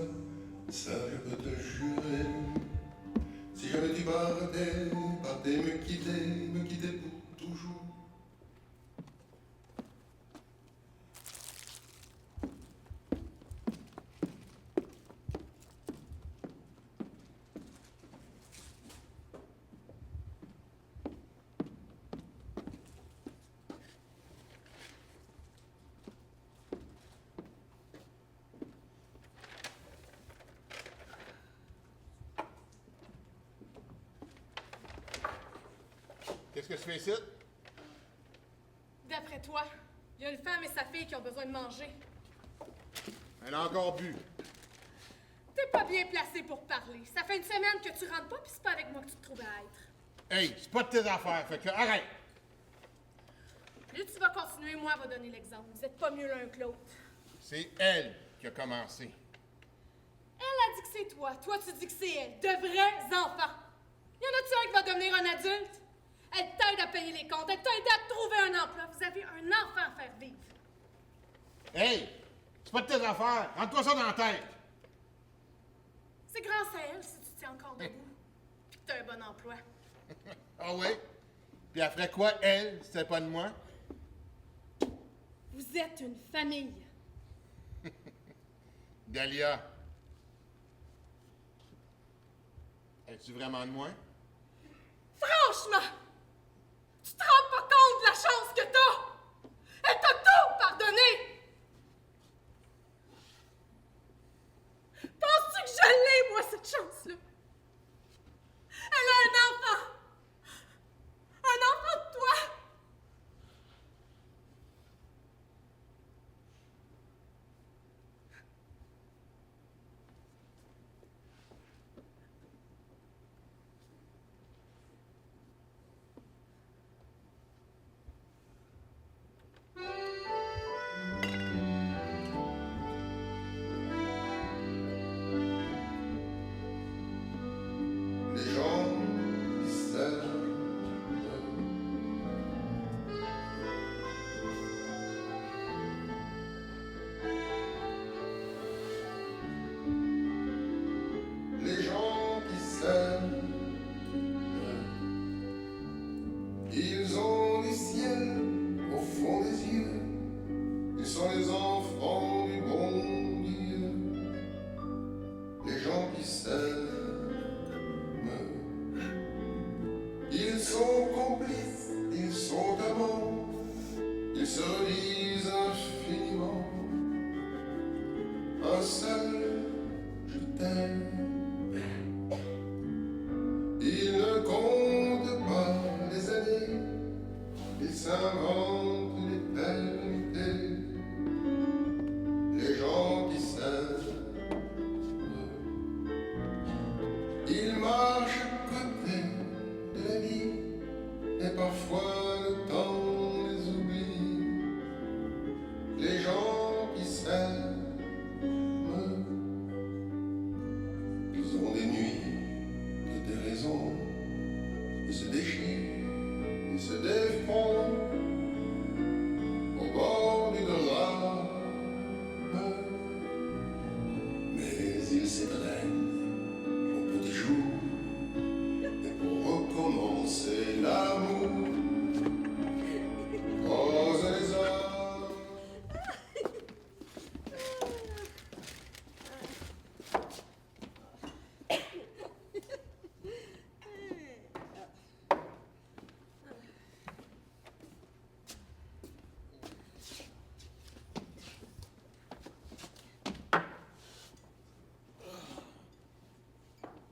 je peux te jurer. Si jamais tu partais, me quitter pour toujours. Qu'est-ce que tu fais ici? D'après toi, il y a une femme et sa fille qui ont besoin de manger. Elle a encore bu. T'es pas bien placé pour parler. Ça fait une semaine que tu rentres pas, puis c'est pas avec moi que tu te trouvais à être. Hey, c'est pas de tes affaires, fait que arrête! Plus tu vas continuer, moi, elle va donner l'exemple. Vous êtes pas mieux l'un que l'autre. C'est elle qui a commencé. Elle a dit que c'est toi. Toi, tu dis que c'est elle. De vrais enfants. Y en a-tu un qui va devenir un adulte? Elle t'aide à payer les comptes. Elle t'aide à trouver un emploi. Vous avez un enfant à faire vivre. Hey! C'est pas de tes affaires. Rentre-toi ça dans la tête. C'est grâce à elle si tu tiens encore debout. Puis que t'as un bon emploi. Ah oui? Puis elle ferait quoi, elle, si c'était pas de moi? Vous êtes une famille. Dahlia. Es-tu vraiment de moi? Franchement, tu te rends pas compte de la chance que t'as. Elle t'a tout pardonné. Penses-tu que je l'ai, moi, cette chance-là? Elle a un enfant. Un enfant de toi. Les gens qui s'aiment, les gens qui s'aiment, ils ont les ciels au fond des yeux, ils sont les enfants du bon Dieu. Les gens qui s'aiment, ils sont complices, ils sont amants, ils se relisent infiniment. Un seul, je t'aime. Ils ne comptent pas les années, ils s'inventent l'éternité. Les gens qui s'aiment, ils marchent à côté de la vie, et parfois le temps les oublie. Les gens qui s'aiment, ils ont des nuits de déraison, ils se déchirent, ils se défont au bord du drame, mais ils s'étreignent au petit jour. Et pour recommencer l'amour, rose les hommes.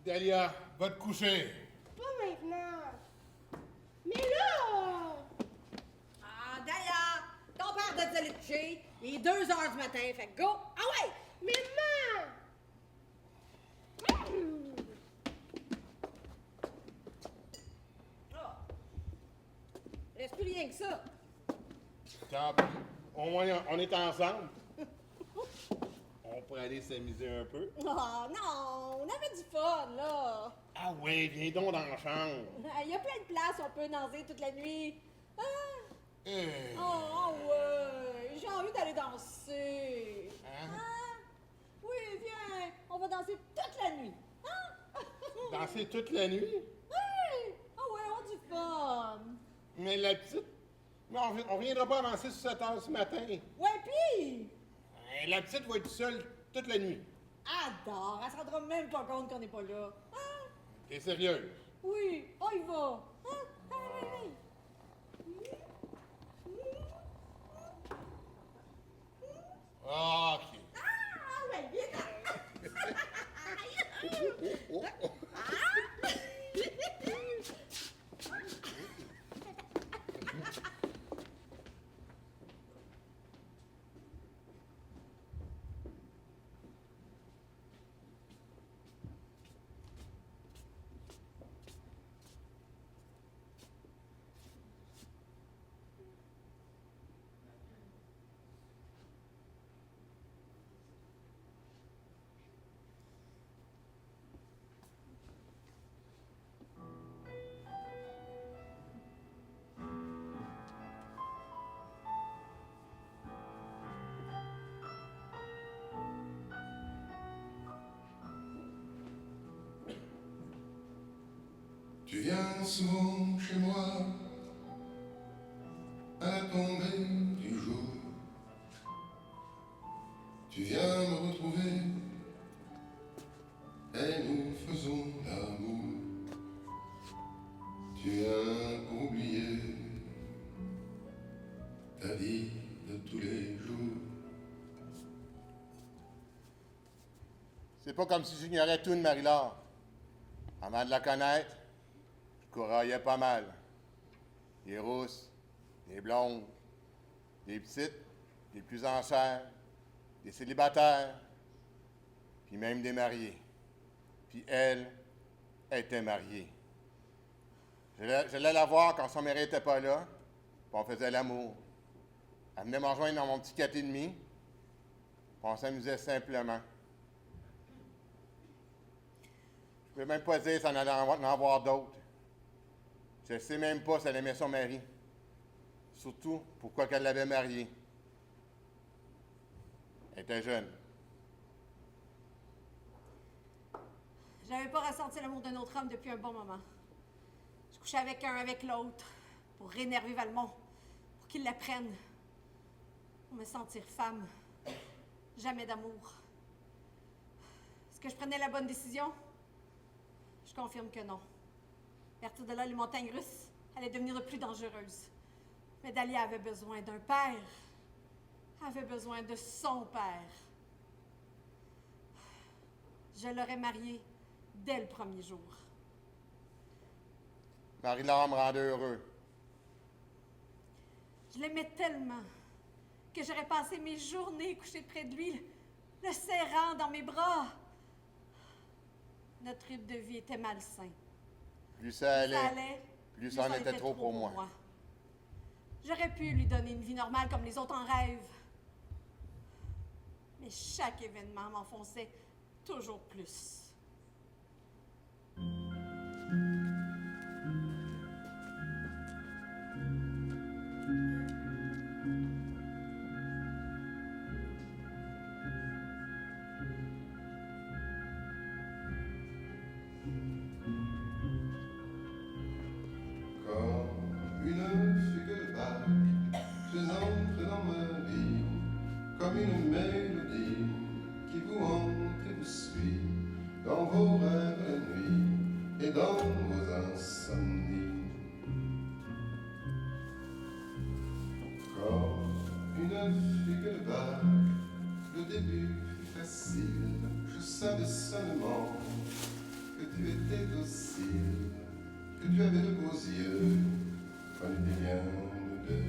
Dahlia, va te coucher. Pas maintenant. Mais là! Ah, Dahlia, ton père t'a dit d'aller te coucher. Il est 2 heures du matin, fait que go! Ah ouais! Maman! Reste plus rien que ça. Tant pis. Au moins, on est ensemble. On pourrait aller s'amuser un peu. Oh non, on avait du fun, là. Ah oui, viens donc dans la chambre. Il y a plein de places où on peut danser toute la nuit. Ah, Eh, oh ouais, j'ai envie d'aller danser. Hein? Ah, oui, viens, on va danser toute la nuit. Hein? Danser toute la nuit? Oui, ah ouais, on a du fun. Mais la petite... Mais on viendra pas avancer sur 7 heures ce matin. Ouais, pis, La petite va être seule toute la nuit. adore, elle se rendra même pas compte qu'on n'est pas là. Hein? T'es sérieuse? Oui, on y va. Hein? Allez, allez. OK. Ah ouais, viens. Tu viens souvent chez moi à la tombée du jour. Tu viens me retrouver et nous faisons l'amour. Tu viens pour oublier ta vie de tous les jours. C'est pas comme si j'ignorais tout de Marie-Laure. Avant de la connaître, je couraillais pas mal. Des rousses, des blondes, des petites, des plus en chair, des célibataires, puis même des mariés. Puis elle était mariée. J'allais la voir quand son mari était pas là, puis on faisait l'amour. Elle venait me rejoindre dans mon petit 4,5, puis on s'amusait simplement. Je ne peux même pas dire si elle allait en avoir d'autres. Je ne sais même pas si elle aimait son mari. Surtout, pourquoi qu'elle l'avait marié. Elle était jeune. J'avais pas ressenti l'amour d'un autre homme depuis un bon moment. Je couchais avec un, avec l'autre, pour rénerver Valmont, pour qu'il la prenne, pour me sentir femme. Jamais d'amour. Est-ce que je prenais la bonne décision? Je confirme que non. À partir de là, les montagnes russes allaient devenir de plus dangereuses. Mais Dahlia avait besoin d'un père. Avait besoin de son père. Je l'aurais mariée dès le premier jour. Marie-Laure me rendait heureux. Je l'aimais tellement que j'aurais passé mes journées couchées près de lui, le serrant dans mes bras. Notre rythme de vie était malsain. Plus ça allait, plus ça en était trop pour moi. J'aurais pu lui donner une vie normale comme les autres en rêve. Mais chaque événement m'enfonçait toujours plus. Comme une mélodie qui vous hante et vous suit dans vos rêves la nuit et dans vos insomnies. Comme une figue de Bach, le début fut facile. Je savais seulement que tu étais docile, que tu avais de beaux yeux, qu'on était bien nous deux.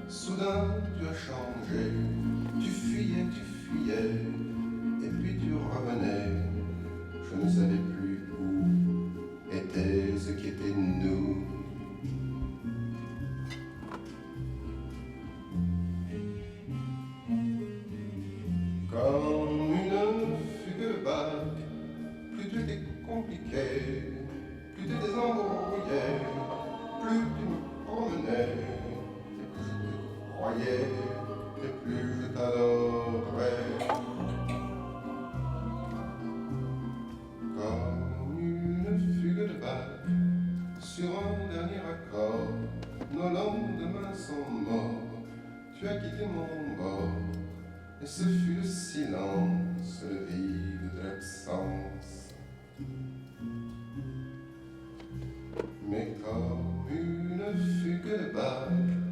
Soudain, tu as changé, tu fuyais, et puis tu revenais. Je ne savais plus où était ce qui était nous. Comme une fugue de Bach, plus tu étais compliqué, plus tu étais embrouillé, plus tu me promenais. Et plus je t'adorais. Comme une fugue de Bach sur un dernier accord, nos lendemains sont morts. Tu as quitté mon bord, et ce fut le silence, le vide de l'absence. Mais comme une fugue de Bach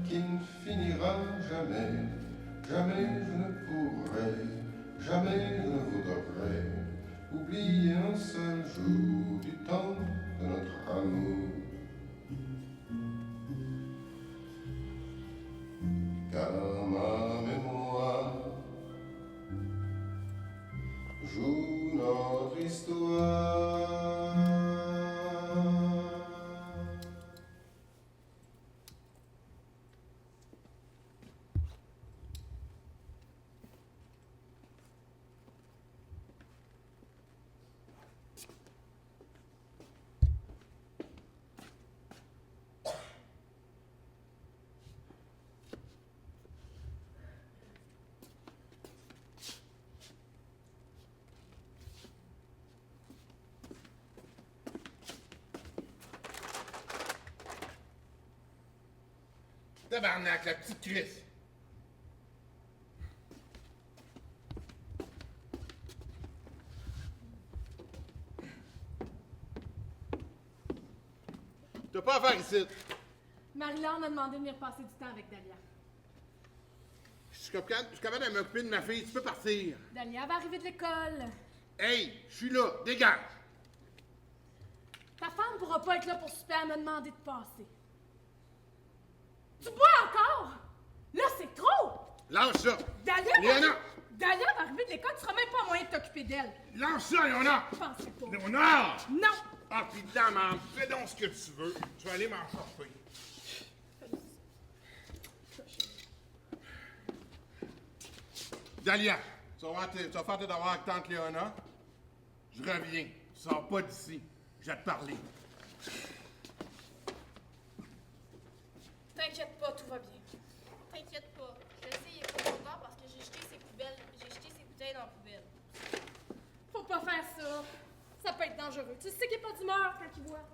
qui ne finira jamais, jamais je ne pourrai, jamais je ne voudrais oublier un seul jour du temps de notre amour. Car ma mémoire joue notre histoire. Tabarnak, la petite Chris. T'as pas à faire ici. Marie-Laure m'a demandé de venir passer du temps avec Dahlia. Je suis capable de m'occuper de ma fille. Tu peux partir. Dahlia va arriver de l'école. Hey, je suis là. Dégage. Ta femme pourra pas être là pour souper, elle m'a demandé de passer. Tu bois encore? Là, c'est trop! Lâche ça. Dahlia Léona! Dahlia va arriver de l'école, tu seras même pas moyen de t'occuper d'elle. Lâche ça, Léona! Je penserais pas. Léona! Non! Ah, putain, maman, fais donc ce que tu veux. Je vais aller m'en chercher. Dahlia, tu vas faire tes devoirs avec tante Léona. Je reviens. Tu sors pas d'ici. Je vais te parler. T'inquiète pas, tout va bien. T'inquiète pas. Je sais, il est pas content parce que j'ai jeté ses bouteilles dans la poubelle. Faut pas faire ça. Ça peut être dangereux. Tu sais qu'il n'est pas d'humeur quand il boit.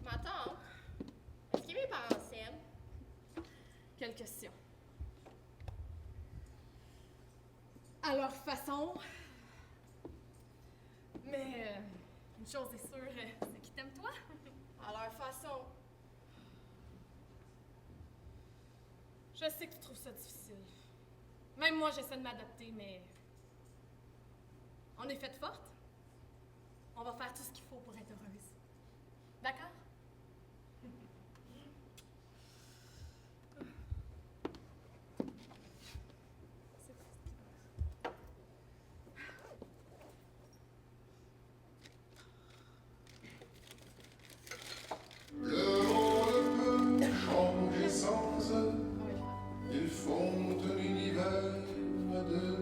Ma tante, est-ce que mes parents s'aiment? Quelle question. À leur façon. Mais une chose est sûre, c'est qu'ils t'aiment toi. À leur façon. Je sais que tu trouves ça difficile. Même moi, j'essaie de m'adapter, mais on est faites fortes. On va faire tout ce qu'il faut pour être heureuse. D'accord? Le monde peut changer sans eux. Ils font un univers à deux.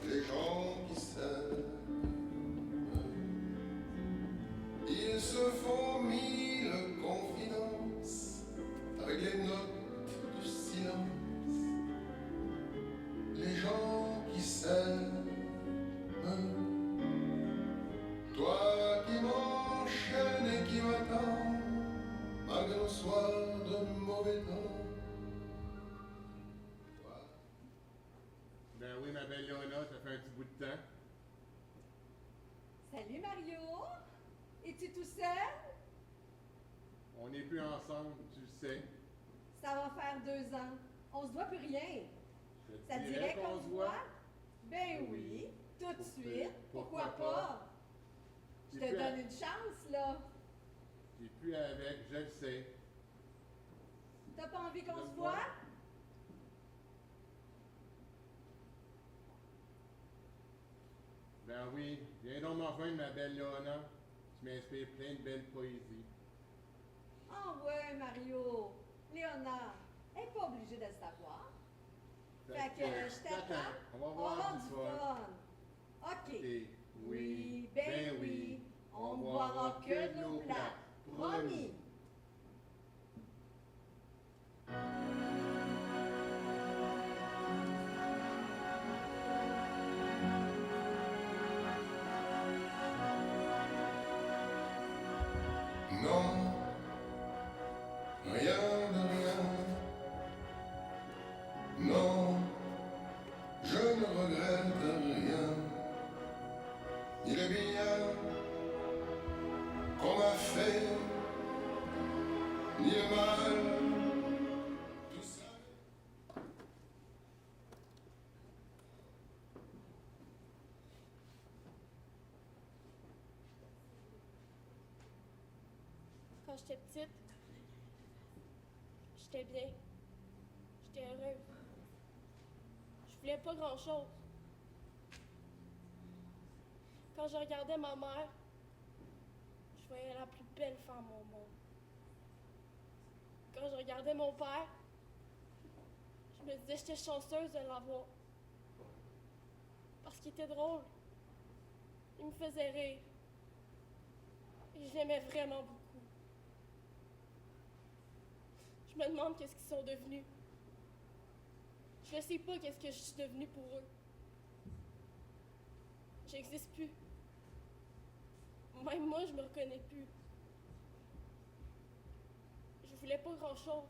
Les gens qui s'aiment. Ils se font mille confidences avec les notes du silence. Les gens qui s'aiment. Toi qui m'enchaînes et qui m'attends, malgré nos soirs de mauvais temps. Toi. Ben oui, ma belle Léona, ça fait un petit bout de temps. Salut Mario! Es-tu tout seul? On n'est plus ensemble, tu le sais. Ça va faire 2 ans. On se voit plus rien. Je te Ça dirait qu'on se voit? Ben Oui. oui, tout de suite. Pourquoi Pourquoi pas? pas? Je T'es te plus donne une chance, là. T'es plus avec, je le sais. T'as pas envie qu'on De se quoi? voit? Ben oui, viens donc me rejoindre, ma belle Léona. Tu m'inspires plein de belles poésies. Ah ouais, Mario. Léonard, elle n'est pas obligée de le savoir. Fait que je t'attends. On va On va voir avoir du du fun. fun. OK. Et Oui, ben oui. On ne boira que de l'eau plate. Promis. Non, rien de rien. Non, je ne regrette rien. Ni le bien qu'on m'a fait, ni le mal Quand j'étais petite, j'étais bien. J'étais heureuse. Je voulais pas grand-chose. Quand je regardais ma mère, je voyais la plus belle femme au monde. Quand je regardais mon père, je me disais que j'étais chanceuse de l'avoir. Parce qu'il était drôle. Il me faisait rire. Et je l'aimais vraiment beaucoup. Je me demande qu'est-ce qu'ils sont devenus. Je ne sais pas qu'est-ce que je suis devenue pour eux. J'existe plus. Même moi, je me reconnais plus. Je voulais pas grand-chose.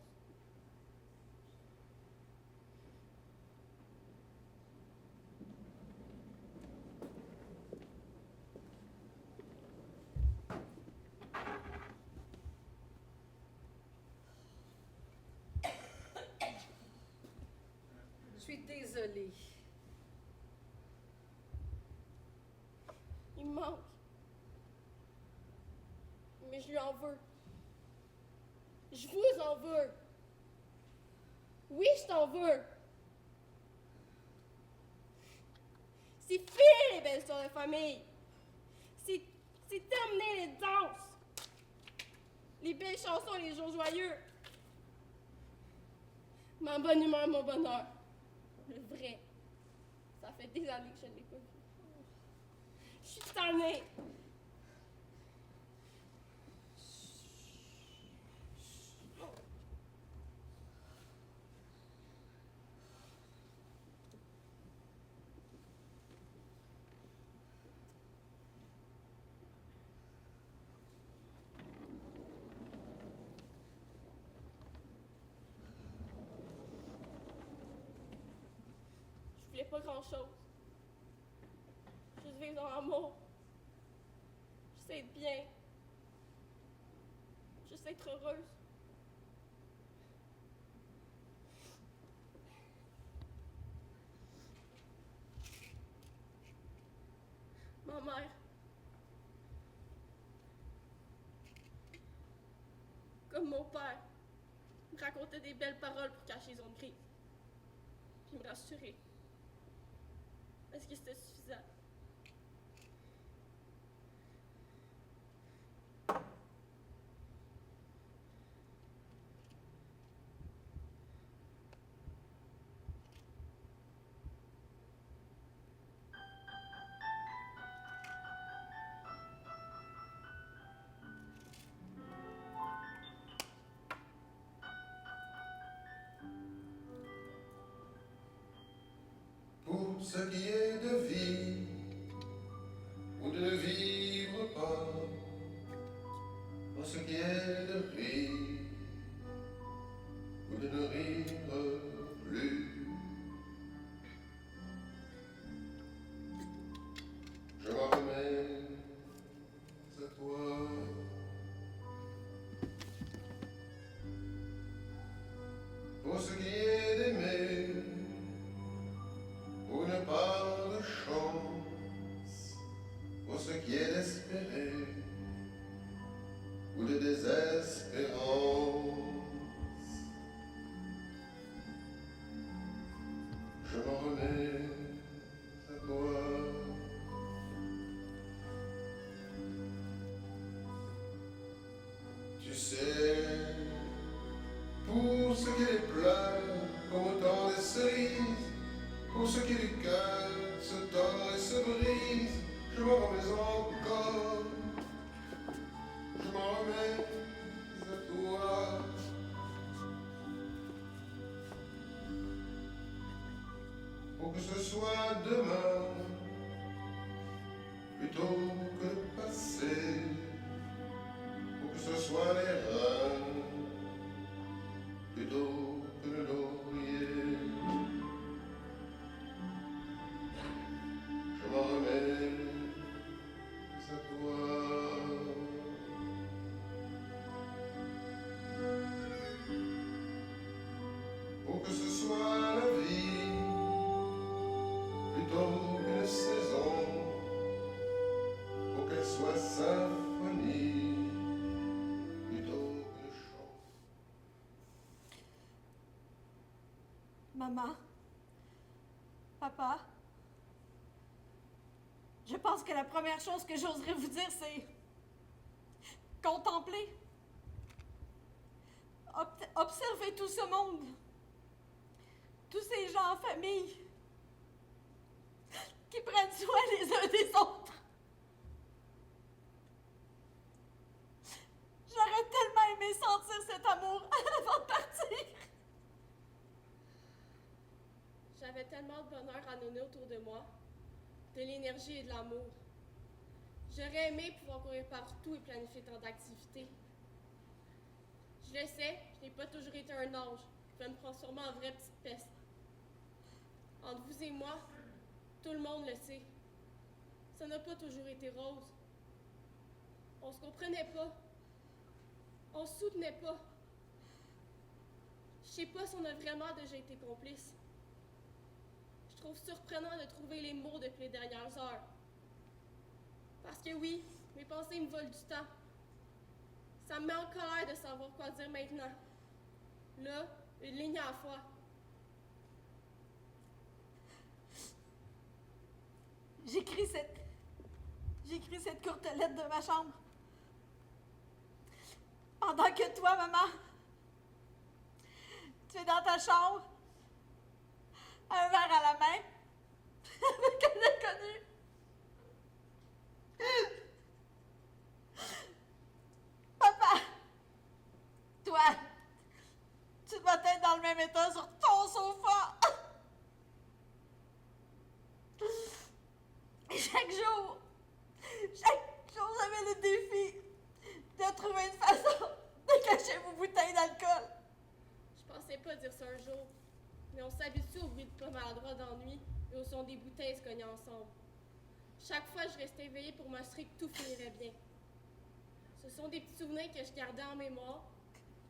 Je suis désolée. Il me manque. Mais je lui en veux. Je vous en veux. Oui, je t'en veux. C'est fini les belles histoires de famille. C'est terminé les danses. Les belles chansons et les jours joyeux. Ma bonne humeur, mon bonheur. Le vrai. Ça fait des années que je ne l'ai pas vu. Je suis tannée. Je voulais pas grand-chose. Juste vivre dans l'amour. Juste être bien. Juste être heureuse. Ma mère. Comme mon père, me racontait des belles paroles pour cacher les zones grises. Puis me rassurer. Est-ce que c'était suffisant? Pour ce qui est de vivre ou de ne vivre pas, pour ce qui est de rire ou de ne rire plus, je m'en remets à toi. Pour ce qui est d'aimer, ou ne pas de chance, pour ce qui est d'espérer, ou de désespérance, je m'en remets à toi. Tu sais, pour ce qui est des pleurs, comme autant des cerises, pour ce qui est du cœur, se tord et se brise, je m'en remets encore, je m'en remets à toi. Pour que ce soit demain, plutôt que le passé, pour que ce soit les reins, plutôt que le laurier. Je m'en remets à toi. Pour que ce soit la vie, plutôt Maman, Papa, je pense que la première chose que j'oserais vous dire, c'est contempler. Observez tout ce monde. Tous ces gens en famille qui prennent soin les uns des autres. J'aurais tellement aimé sentir cet amour avant de partir. J'avais tellement de bonheur à donner autour de moi, de l'énergie et de l'amour. J'aurais aimé pouvoir courir partout et planifier tant d'activités. Je le sais, je n'ai pas toujours été un ange. Je vais me transformer en vraie petite peste. Entre vous et moi, tout le monde le sait. Ça n'a pas toujours été rose. On se comprenait pas. On se soutenait pas. Je sais pas si on a vraiment déjà été complices. Je trouve surprenant de trouver les mots depuis les dernières heures. Parce que oui, mes pensées me volent du temps. Ça me met en colère de savoir quoi dire maintenant. Là, une ligne à la fois. J'écris cette courte lettre de ma chambre. Pendant que toi, maman, tu es dans ta chambre, un verre à la main, avec un inconnu. Papa, toi, tu dois être dans le même état sur ton sofa. Chaque jour, j'avais le défi de trouver une façon de cacher vos bouteilles d'alcool. Je pensais pas dire ça un jour, mais on s'habitue au bruit de pas maladroit d'ennui et au son des bouteilles se cogner ensemble. Chaque fois, je restais éveillée pour m'assurer que tout finirait bien. Ce sont des petits souvenirs que je gardais en mémoire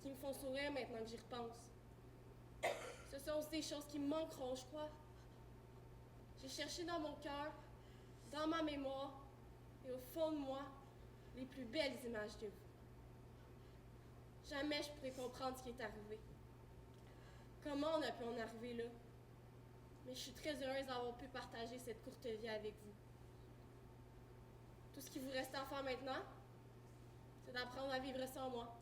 qui me font sourire maintenant que j'y repense. Ce sont aussi des choses qui me manqueront, je crois. J'ai cherché dans mon cœur, dans ma mémoire et au fond de moi, les plus belles images de vous. Jamais je pourrais comprendre ce qui est arrivé. Comment on a pu en arriver là? Mais je suis très heureuse d'avoir pu partager cette courte vie avec vous. Tout ce qui vous reste à faire maintenant, c'est d'apprendre à vivre sans moi.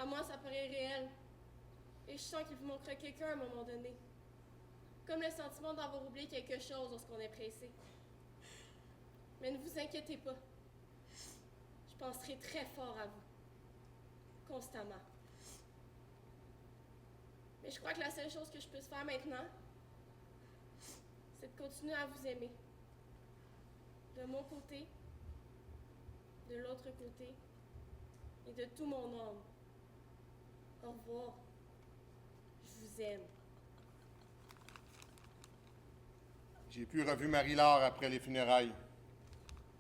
À moi, ça paraît réel. Et je sens qu'il vous manquera quelqu'un à un moment donné. Comme le sentiment d'avoir oublié quelque chose lorsqu'on est pressé. Mais ne vous inquiétez pas. Je penserai très fort à vous. Constamment. Mais je crois que la seule chose que je puisse faire maintenant, c'est de continuer à vous aimer. De mon côté, de l'autre côté, et de tout mon âme. Au revoir. Je vous aime. J'ai pu revu Marie-Laure après les funérailles,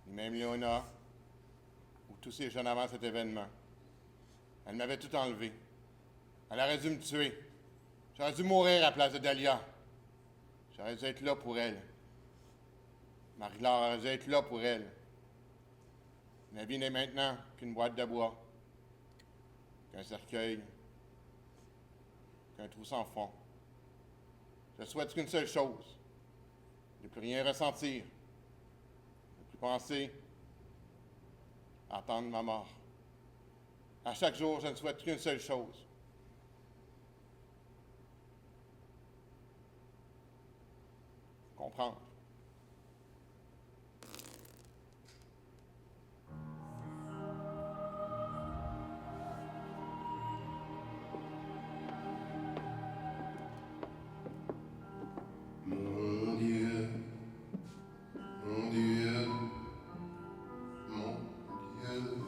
et même Léona, ou tous ces jeunes avant cet événement. Elle m'avait tout enlevé. Elle aurait dû me tuer. J'aurais dû mourir à la place de Dahlia. J'aurais dû être là pour elle. Marie-Laure aurait dû être là pour elle. Ma vie n'est maintenant qu'une boîte de bois, qu'un cercueil, qu'un trou sans fond. Je souhaite qu'une seule chose, ne plus rien ressentir, ne plus penser, attendre ma mort. À chaque jour, je ne souhaite qu'une seule chose. Comprendre. Mon Dieu, mon Dieu, mon Dieu,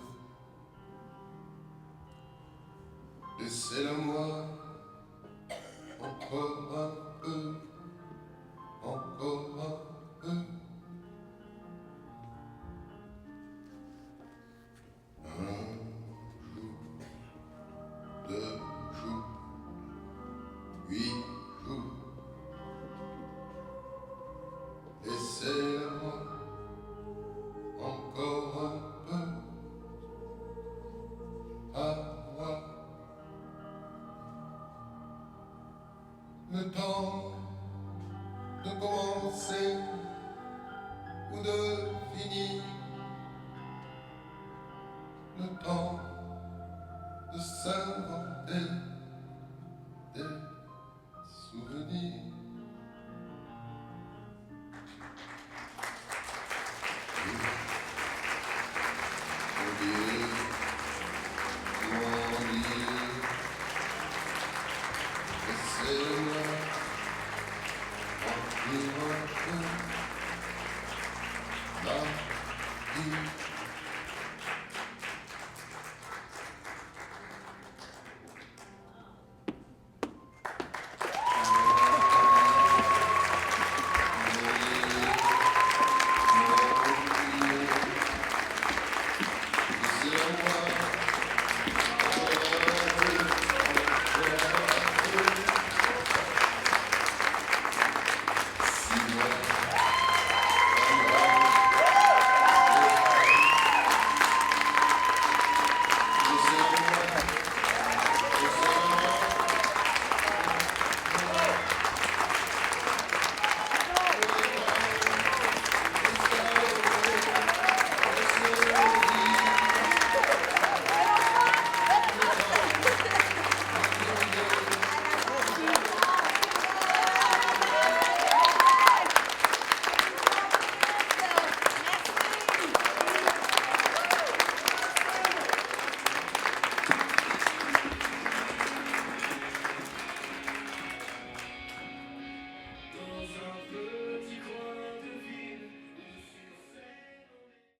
laissez-le-moi encore un peu, encore un la, la,